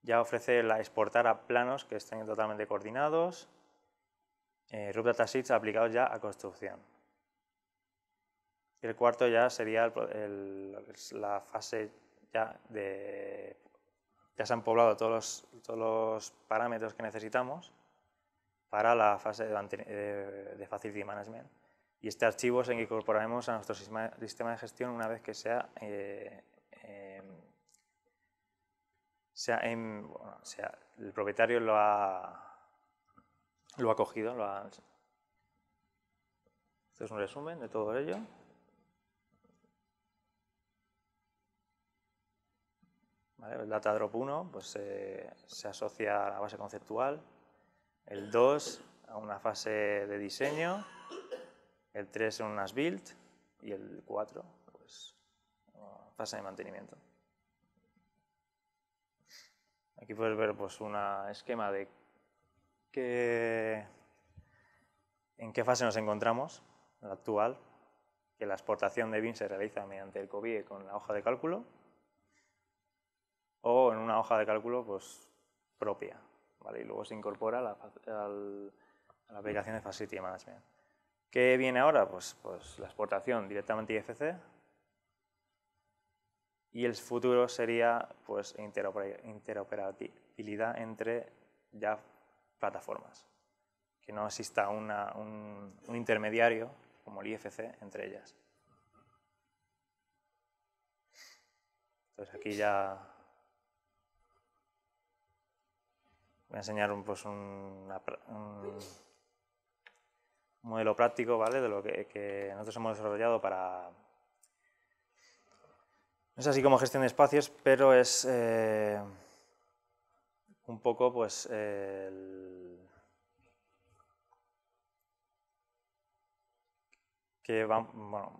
ya ofrece exportar a planos que estén totalmente coordinados, room datasheets aplicados ya a construcción. Y el cuarto ya sería la fase ya de... Ya se han poblado todos los parámetros que necesitamos para la fase de Facility Management. Y este archivo es el que incorporaremos a nuestro sistema de gestión una vez que el propietario lo ha cogido. Esto es un resumen de todo ello. ¿Vale? El Datadrop 1 pues, se asocia a la base conceptual, el 2 a una fase de diseño, el 3 a unas build y el 4 pues, fase de mantenimiento. Aquí puedes ver pues, un esquema de en qué fase nos encontramos, la actual, que la exportación de BIM se realiza mediante el COBIE con la hoja de cálculo o en una hoja de cálculo pues, propia, ¿vale? Y luego se incorpora a la aplicación de Facility Management. ¿Qué viene ahora? Pues la exportación directamente IFC, y el futuro sería pues, interoperabilidad entre ya plataformas, que no exista un intermediario como el IFC entre ellas. Entonces aquí ya voy a enseñar pues, un modelo práctico, ¿vale? De lo que nosotros hemos desarrollado para... No es así como gestión de espacios, pero es un poco pues que va, bueno,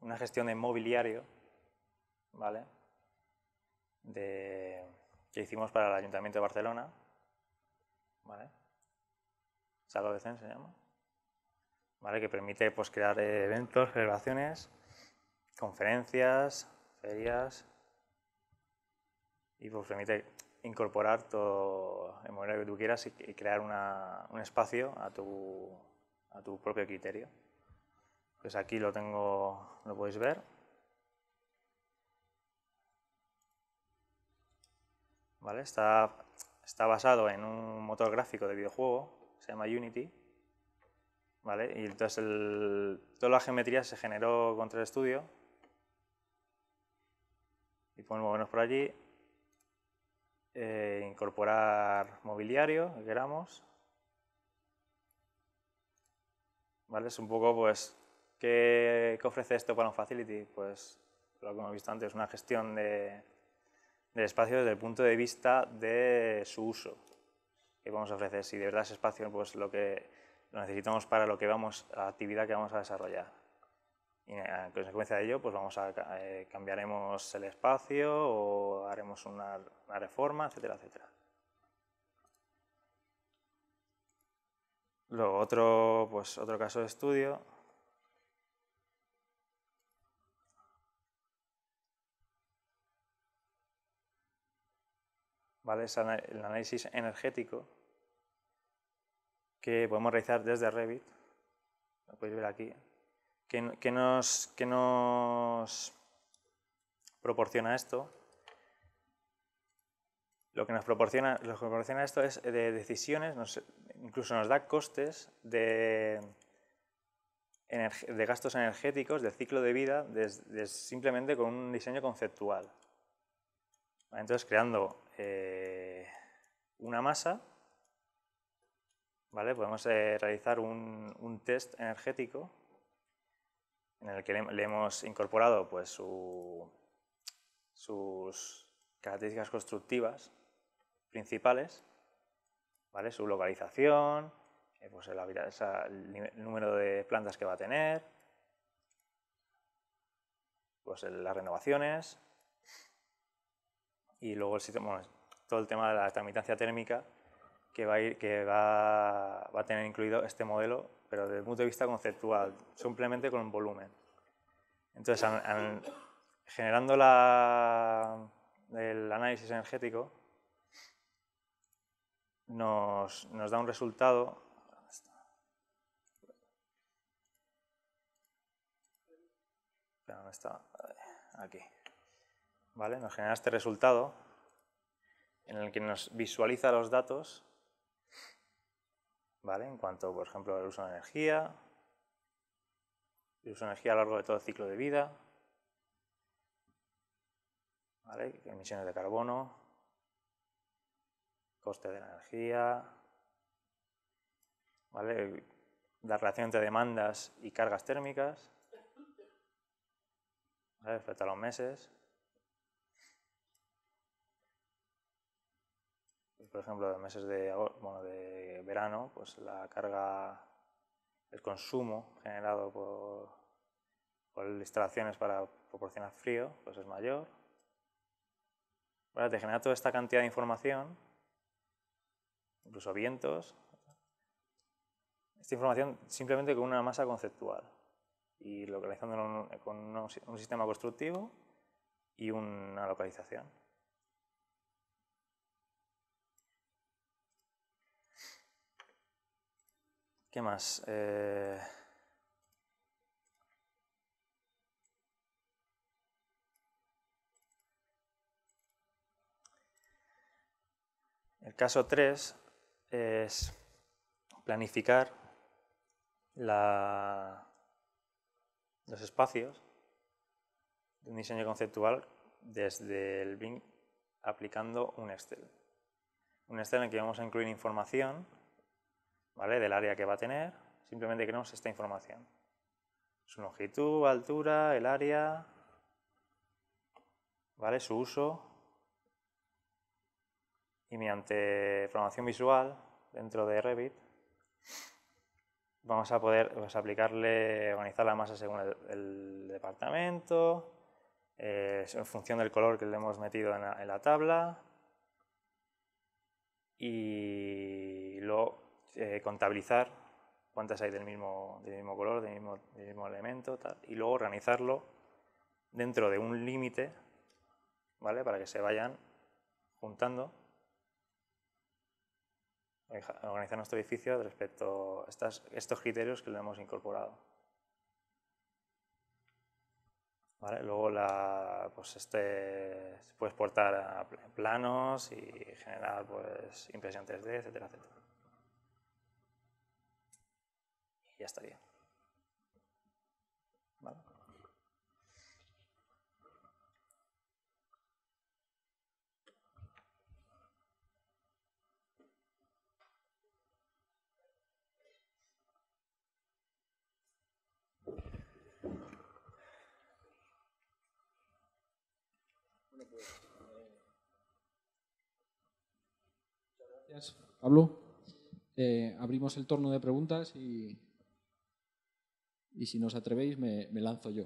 una gestión de mobiliario, ¿vale? Que hicimos para el Ayuntamiento de Barcelona, ¿vale? Sala de Cen se llama, ¿vale? Que permite pues, crear eventos, celebraciones, conferencias, ferias, y pues permite incorporar todo el modelo que tú quieras y crear un espacio a tu propio criterio. Pues aquí lo podéis ver. ¿Vale? Está basado en un motor gráfico de videojuego, se llama Unity, ¿vale? Y entonces toda la geometría se generó con 3D Studio, y podemos movernos por allí, incorporar mobiliario que queramos. ¿Vale? Es un poco, pues, ¿qué ofrece esto para un facility? Pues, lo que hemos visto antes, una gestión del espacio desde el punto de vista de su uso. ¿Qué podemos ofrecer? Si de verdad ese espacio pues, lo necesitamos para lo que vamos, la actividad que vamos a desarrollar. Y en consecuencia de ello, pues cambiaremos el espacio o haremos una reforma, etcétera, etcétera. Luego, otro caso de estudio. ¿Vale? Es el análisis energético que podemos realizar desde Revit. Lo podéis ver aquí. ¿Qué nos proporciona esto? Lo que nos proporciona esto es de decisiones, incluso nos da costes de gastos energéticos, del ciclo de vida, simplemente con un diseño conceptual. Entonces, creando una masa, ¿vale? Podemos realizar un test energético en el que le hemos incorporado pues, sus características constructivas principales, ¿vale? Su localización, pues el número de plantas que va a tener, pues las renovaciones y luego todo el tema de la tramitancia térmica que va a tener incluido este modelo, pero desde el punto de vista conceptual, simplemente con un volumen. Entonces, generando el análisis energético, nos da un resultado. ¿Dónde está? Aquí. ¿Vale? Nos genera este resultado en el que nos visualiza los datos, ¿vale? En cuanto, por ejemplo, al uso de energía, el uso de energía a lo largo de todo el ciclo de vida, ¿vale? Emisiones de carbono, coste de la energía, ¿vale? La relación entre demandas y cargas térmicas, ¿vale? Respecto a los meses. Por ejemplo, en meses de verano, pues la carga, el consumo generado por instalaciones para proporcionar frío, pues es mayor. ¿Vale? Te genera toda esta cantidad de información, incluso vientos. Esta información simplemente con una masa conceptual y localizándolo con un sistema constructivo y una localización. ¿Qué más? El caso 3 es planificar los espacios de un diseño conceptual desde el BIM aplicando un Excel. Un Excel en el que vamos a incluir información, ¿vale? Del área que va a tener. Simplemente queremos esta información. Su longitud, altura, el área, ¿vale? Su uso. Y mediante programación visual dentro de Revit vamos a poder organizar la masa según el departamento, en función del color que le hemos metido en la tabla y luego contabilizar cuántas hay del mismo color, del mismo elemento, tal, y luego organizarlo dentro de un límite, ¿vale? Para que se vayan juntando, organizar nuestro edificio respecto a estos criterios que le hemos incorporado. ¿Vale? Luego se puede exportar a planos y generar pues, impresión 3D, etcétera, etcétera. Y ya estaría. ¿Vale? Gracias, Pablo. Abrimos el turno de preguntas y si no os atrevéis me lanzo yo.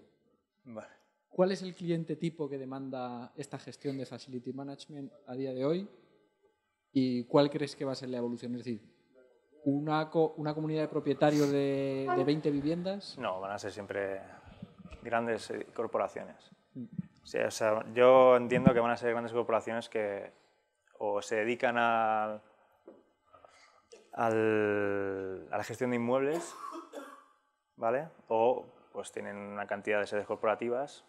Vale. ¿Cuál es el cliente tipo que demanda esta gestión de Facility Management a día de hoy? ¿Y cuál crees que va a ser la evolución? Es decir, ¿una comunidad de propietarios de 20 viviendas? No, van a ser siempre grandes corporaciones. Sí, o sea, yo entiendo que van a ser grandes corporaciones que o se dedican a la gestión de inmuebles, ¿vale? O pues tienen una cantidad de sedes corporativas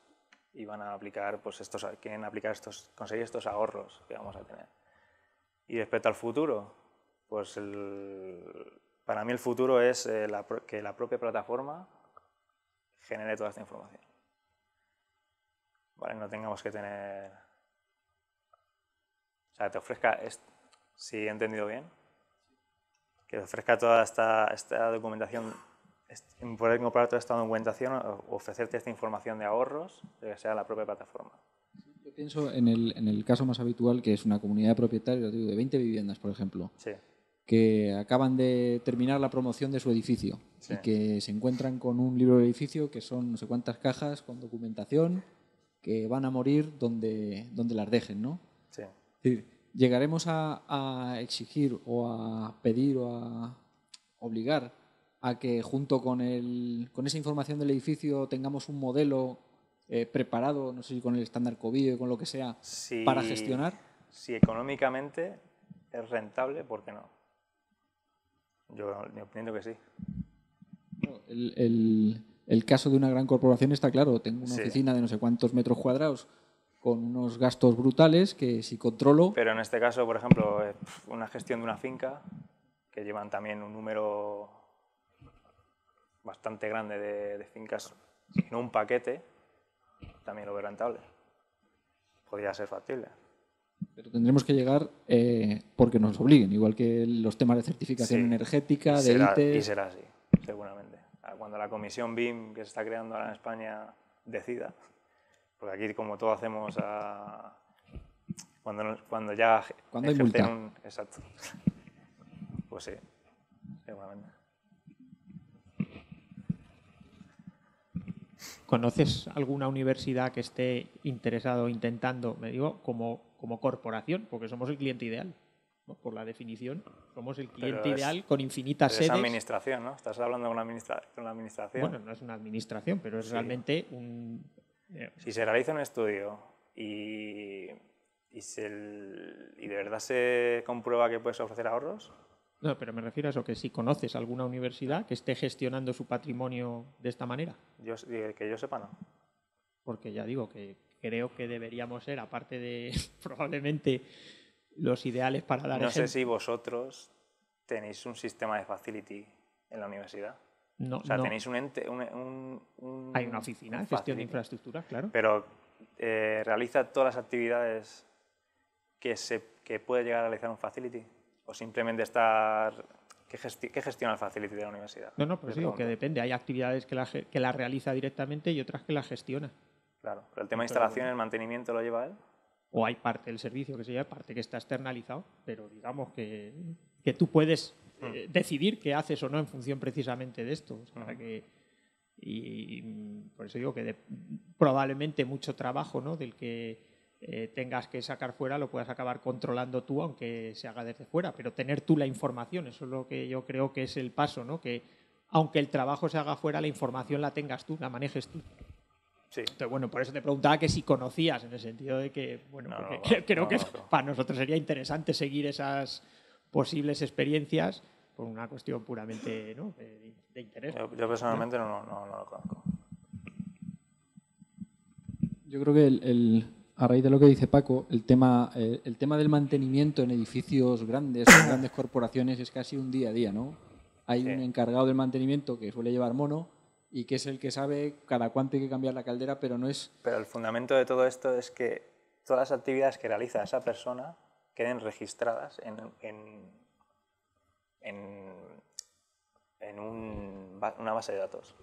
y van a aplicar, pues quieren aplicar conseguir estos ahorros que vamos a tener. Y respecto al futuro, pues para mí el futuro es que la propia plataforma genere toda esta información. Vale, no tengamos que tener... O sea, te ofrezca, si he entendido bien, que te ofrezca toda esta documentación, poder incorporar toda esta documentación o ofrecerte esta información de ahorros, que sea la propia plataforma. Yo pienso en el caso más habitual, que es una comunidad de propietarios de 20 viviendas, por ejemplo, Sí. que acaban de terminar la promoción de su edificio y que se encuentran con un libro de edificio que son no sé cuántas cajas con documentación que van a morir donde las dejen, ¿no? Sí. Es decir, ¿llegaremos a exigir o a pedir o a obligar a que junto con esa información del edificio tengamos un modelo preparado, no sé si con el estándar COVID o con lo que sea, para gestionar? Si económicamente es rentable, ¿por qué no? Yo entiendo que sí. El caso de una gran corporación está claro. Tengo una oficina de no sé cuántos metros cuadrados con unos gastos brutales que si controlo... Pero en este caso, por ejemplo, una gestión de una finca, que llevan también un número bastante grande de fincas en un paquete, también lo veo rentable. Podría ser factible. Pero tendremos que llegar porque nos obliguen, igual que los temas de certificación energética, de ITES... Y será así, seguramente. Cuando la comisión BIM, que se está creando ahora en España, decida, porque aquí como todo hacemos cuando ya cuando hay multa. Exacto. Pues sí, seguramente. ¿Conoces alguna universidad que esté interesado o intentando, me digo, como corporación, porque somos el cliente ideal, ¿no? Por la definición, somos el cliente ideal con infinitas sedes. Es administración, ¿no? Estás hablando con la administración. Bueno, no es una administración, pero es realmente un... Si se realiza un estudio y de verdad se comprueba que puedes ofrecer ahorros... No, pero me refiero a eso, que si conoces alguna universidad que esté gestionando su patrimonio de esta manera. Que yo sepa, no. Porque ya digo que creo que deberíamos ser, aparte de probablemente los ideales para dar No sé si vosotros tenéis un sistema de facility en la universidad. No, o sea, no. Tenéis un ente... Hay una oficina de gestión de infraestructura, claro. Pero realiza todas las actividades que puede llegar a realizar un facility. O simplemente estar... ¿Qué gestiona el facility de la universidad? No, pues digo que depende. Hay actividades que la realiza directamente y otras que la gestiona. Claro, pero el tema de instalación, el mantenimiento lo lleva él. O hay parte del servicio que se lleva, parte que está externalizado, pero digamos que tú puedes decidir qué haces o no en función precisamente de esto. O sea, y por eso digo que probablemente mucho trabajo, ¿no?, del que tengas que sacar fuera lo puedas acabar controlando tú, aunque se haga desde fuera, pero tener tú la información, eso es lo que yo creo que es el paso, ¿no?, que aunque el trabajo se haga fuera, la información la tengas tú, la manejes tú. Sí. Entonces, bueno, por eso te preguntaba que si conocías, en el sentido de que, bueno, creo que para nosotros sería interesante seguir esas posibles experiencias por una cuestión puramente, ¿no?, de interés. Yo personalmente no lo conozco. Yo creo que a raíz de lo que dice Paco, el tema del mantenimiento en edificios grandes, en grandes corporaciones, es casi un día a día, ¿no? Hay un encargado del mantenimiento que suele llevar mono y que es el que sabe cada cuánto hay que cambiar la caldera, pero no es... Pero el fundamento de todo esto es que todas las actividades que realiza esa persona queden registradas en una base de datos.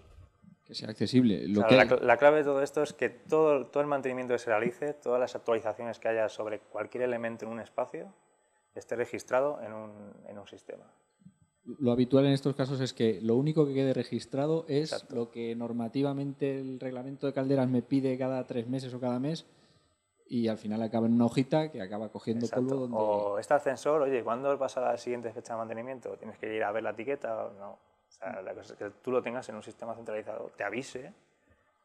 que sea accesible. O sea, la clave de todo esto es que todo el mantenimiento que se realice, todas las actualizaciones que haya sobre cualquier elemento en un espacio, esté registrado en un sistema. Lo habitual en estos casos es que lo único que quede registrado es Exacto. lo que normativamente el reglamento de calderas me pide cada 3 meses o cada mes, y al final acaba en una hojita que acaba cogiendo Exacto. polvo donde... O este ascensor, oye, ¿cuándo pasa la siguiente fecha de mantenimiento? ¿Tienes que ir a ver la etiqueta o no? O sea, la cosa es que tú lo tengas en un sistema centralizado, te avise,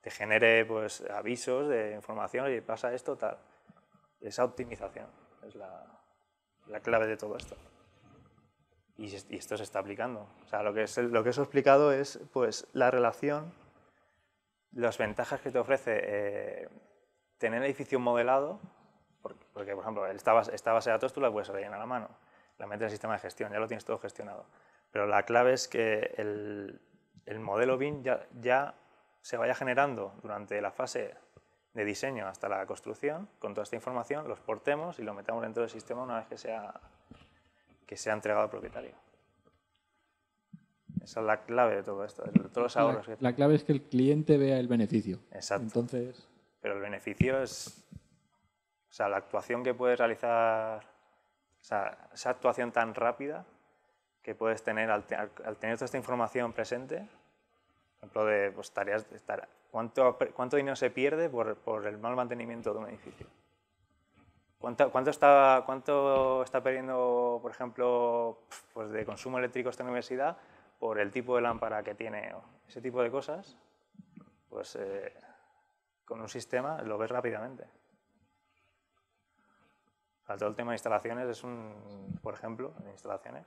te genere pues, avisos de información, oye, pasa esto, tal. Esa optimización es la clave de todo esto. Y esto se está aplicando. O sea, lo que os he explicado es pues, la relación, las ventajas que te ofrece tener el edificio modelado, porque, por ejemplo, esta base de datos tú la puedes rellenar a mano, la metes en el sistema de gestión, ya lo tienes todo gestionado. Pero la clave es que el modelo BIM ya se vaya generando durante la fase de diseño hasta la construcción, con toda esta información, lo exportemos y lo metamos dentro del sistema una vez que sea entregado al propietario. Esa es la clave de todo esto, de todos los ahorros. La clave es que el cliente vea el beneficio. Exacto. Entonces... Pero el beneficio es, o sea, la actuación que puedes realizar, o sea, esa actuación tan rápida que puedes tener al tener toda esta información presente, por ejemplo, de pues, tareas, ¿cuánto dinero se pierde por el mal mantenimiento de un edificio? ¿Cuánto está perdiendo, por ejemplo, pues de consumo eléctrico esta universidad por el tipo de lámpara que tiene? Ese tipo de cosas, pues con un sistema lo ves rápidamente. O sea, todo el tema de instalaciones por ejemplo, en instalaciones,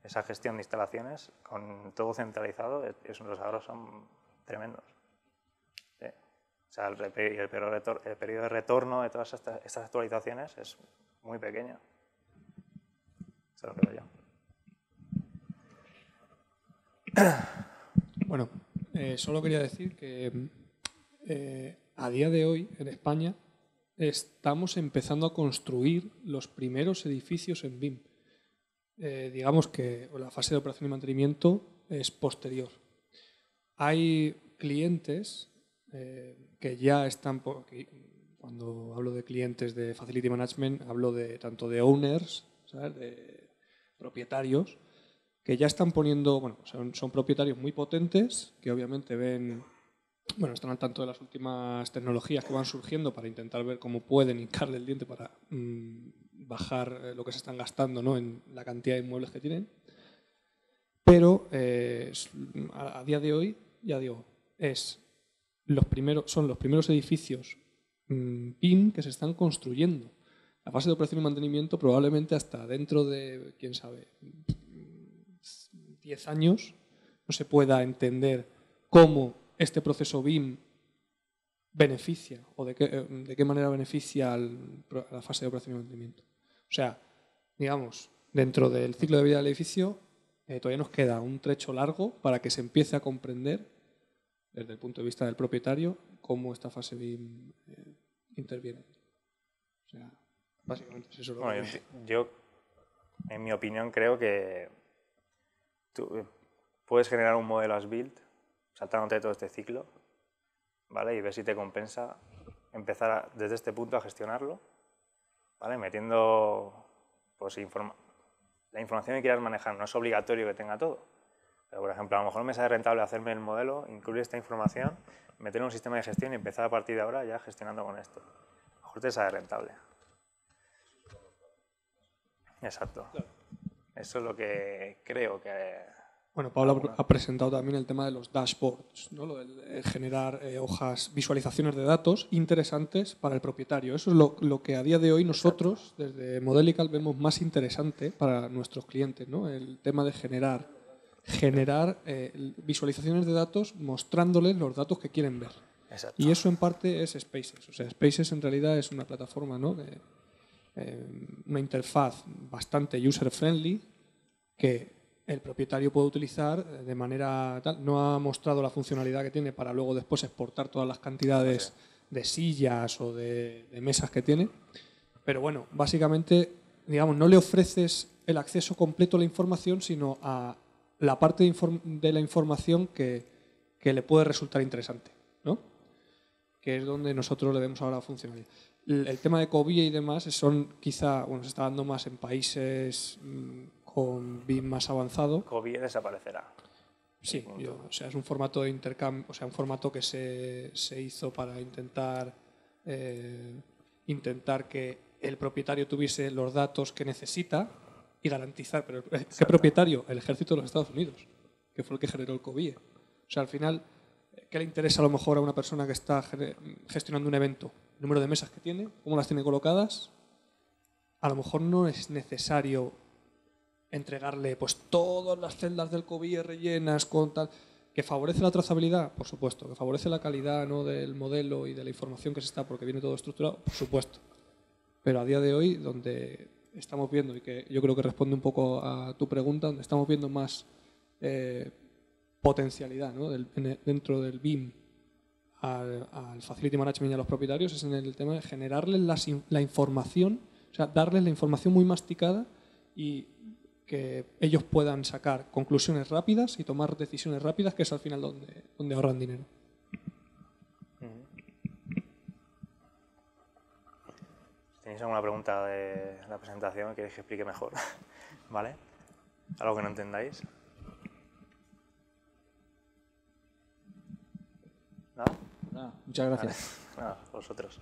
esa gestión de instalaciones con todo centralizado, los ahorros son tremendos. ¿Sí? O sea, el periodo de retorno de todas estas actualizaciones es muy pequeño. Eso lo creo yo. Bueno, solo quería decir que a día de hoy en España estamos empezando a construir los primeros edificios en BIM. Digamos que la fase de operación y mantenimiento es posterior. Hay clientes que ya están, cuando hablo de clientes de Facility Management, hablo tanto de owners, ¿sabes? De propietarios, que ya están poniendo, bueno, son propietarios muy potentes, que obviamente están al tanto de las últimas tecnologías que van surgiendo para intentar ver cómo pueden hincarle el diente para bajar lo que se están gastando, ¿no?, en la cantidad de inmuebles que tienen. Pero a día de hoy, ya digo, son los primeros edificios BIM que se están construyendo. La fase de operación y mantenimiento probablemente hasta dentro de, quién sabe, 10 años no se pueda entender cómo este proceso BIM beneficia o de qué manera beneficia a la fase de operación y mantenimiento. O sea, digamos, dentro del ciclo de vida del edificio todavía nos queda un trecho largo para que se empiece a comprender desde el punto de vista del propietario cómo esta fase BIM interviene. O sea, básicamente es eso. Yo, en mi opinión, creo que tú puedes generar un modelo as-built saltándote todo este ciclo, ¿vale? Y ver si te compensa empezar desde este punto a gestionarlo, ¿vale? Metiendo pues, la información que quieras manejar. No es obligatorio que tenga todo. Pero, por ejemplo, a lo mejor me sale rentable hacerme el modelo, incluir esta información, meter en un sistema de gestión y empezar a partir de ahora ya gestionando con esto. A lo mejor te sale rentable. Exacto. Claro. Eso es lo que creo que... Bueno, Pablo ha presentado también el tema de los dashboards, ¿no? Lo de generar hojas, visualizaciones de datos interesantes para el propietario. Eso es lo que a día de hoy nosotros, desde Modelical, vemos más interesante para nuestros clientes, ¿no? El tema de generar visualizaciones de datos mostrándoles los datos que quieren ver. Exacto. Y eso en parte es Spaces. O sea, Spaces en realidad es una plataforma, ¿no?, una interfaz bastante user-friendly que el propietario puede utilizar de manera tal. No ha mostrado la funcionalidad que tiene para luego después exportar todas las cantidades de sillas o de mesas que tiene. Pero bueno, básicamente, digamos, no le ofreces el acceso completo a la información, sino a la parte de la información que que le puede resultar interesante, ¿no? Que es donde nosotros le vemos ahora funcionalidad. El tema de COBIE y demás son quizá, bueno, se está dando más en países con BIM más avanzado. COBIE desaparecerá. Sí, o sea, es un formato de intercambio, o sea, un formato que se hizo para intentar que el propietario tuviese los datos que necesita y garantizar. Pero ¿qué propietario? El ejército de los Estados Unidos, que fue el que generó el COBIE. O sea, al final, ¿qué le interesa a lo mejor a una persona que está gestionando un evento? El número de mesas que tiene, cómo las tiene colocadas. A lo mejor no es necesario entregarle pues todas las celdas del COBIE rellenas con tal. ¿Que favorece la trazabilidad? Por supuesto. ¿Que favorece la calidad, ¿no?, del modelo y de la información que se está porque viene todo estructurado? Por supuesto. Pero a día de hoy, donde estamos viendo, y que yo creo que responde un poco a tu pregunta, donde estamos viendo más potencialidad, ¿no?, dentro del BIM al Facility Management y a los propietarios, es en el tema de generarles la información, o sea, darles la información muy masticada y que ellos puedan sacar conclusiones rápidas y tomar decisiones rápidas, que es al final donde ahorran dinero. ¿Tenéis alguna pregunta de la presentación que queréis que explique mejor? ¿Vale? ¿Algo que no entendáis? ¿Nada? Muchas gracias. Nada, vosotros.